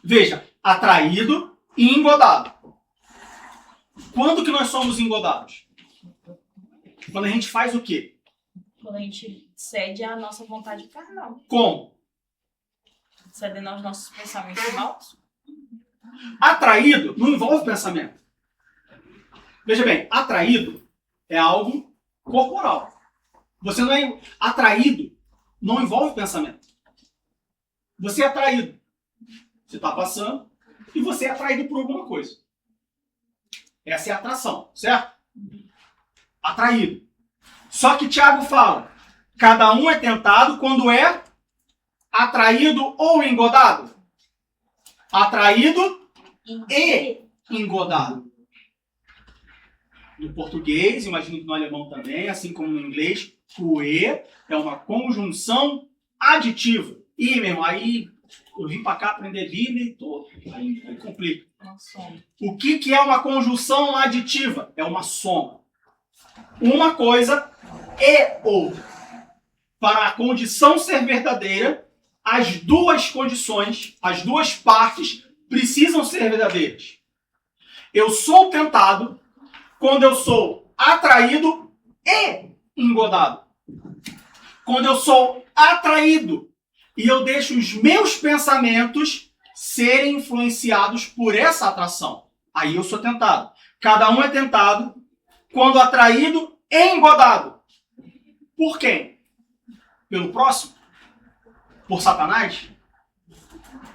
Veja, atraído e engodado. Quando que nós somos engodados? Quando a gente faz o quê? Quando a gente cede à nossa vontade carnal. Como? Cedendo aos nossos pensamentos maus. Atraído não envolve pensamento. Veja bem, atraído é algo corporal. Você não é atraído, não envolve pensamento. Você é atraído. Você está passando e você é atraído por alguma coisa. Essa é a atração, certo? Atraído. Só que Tiago fala, cada um é tentado quando é atraído ou engodado. Atraído e engodado. No português, imagino que no alemão também, assim como no inglês, o e é uma conjunção aditiva. E, meu irmão, aí eu vim para cá aprender Bíblia e tô, aí complica. O que é uma conjunção aditiva? É uma soma. Uma coisa e outra. Para a condição ser verdadeira, as duas condições, as duas partes precisam ser verdadeiras. Eu sou tentado quando eu sou atraído e engodado. Quando eu sou atraído e eu deixo os meus pensamentos serem influenciados por essa atração. Aí eu sou tentado. Cada um é tentado quando atraído e engodado. Por quem? Pelo próximo? Por Satanás?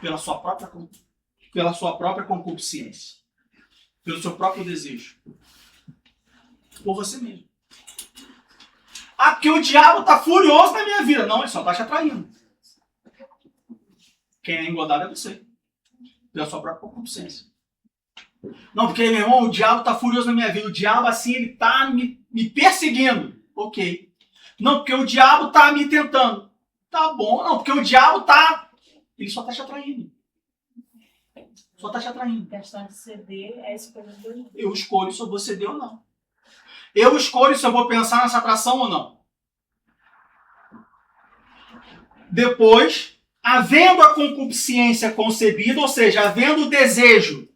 Pela sua própria concupiscência. Pelo seu próprio desejo. Por você mesmo. Ah, porque o diabo está furioso na minha vida. Não, ele só está te atraindo. Quem é engodado é você. Pela sua própria concupiscência. Não, porque, meu irmão, o diabo está furioso na minha vida. O diabo, assim, ele está me perseguindo. Ok. Não, porque o diabo está me tentando. Tá bom. Não, porque o diabo está... Ele só está te atraindo. Só está te atraindo. A questão de ceder é a escolha do Deus. Eu escolho se eu vou ceder ou não. Eu escolho se eu vou pensar nessa atração ou não. Depois, havendo a concupiscência concebida, ou seja, havendo o desejo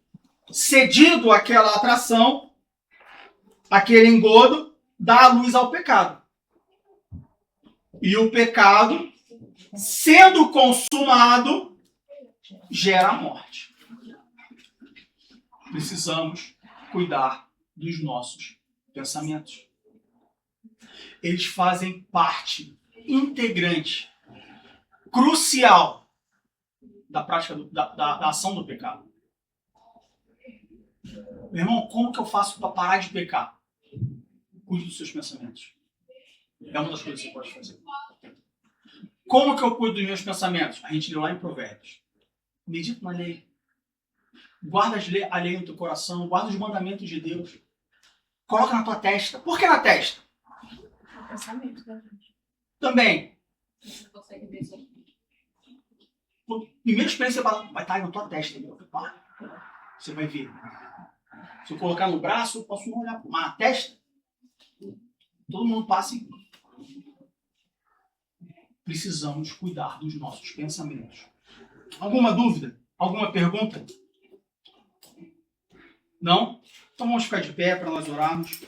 cedido àquela atração, aquele engodo, dá a luz ao pecado. E o pecado, sendo consumado, gera a morte. Precisamos cuidar dos nossos pensamentos. Eles fazem parte integrante, crucial da prática da ação do pecado. Meu irmão, como que eu faço para parar de pecar? Cuide dos seus pensamentos. É uma das coisas que você pode fazer. Como que eu cuido dos meus pensamentos? A gente leu lá em Provérbios. Medita na lei. Guarda a lei no teu coração. Guarda os mandamentos de Deus. Coloca na tua testa. Por que na testa? O pensamento da gente. Também. Você consegue ver isso aqui. Primeira experiência vai estar aí na tua testa. Você vai ver. Se eu colocar no braço, eu posso não olhar. Mas na testa, todo mundo passa e... Precisamos cuidar dos nossos pensamentos. Alguma dúvida? Alguma pergunta? Não? Então vamos ficar de pé para nós orarmos.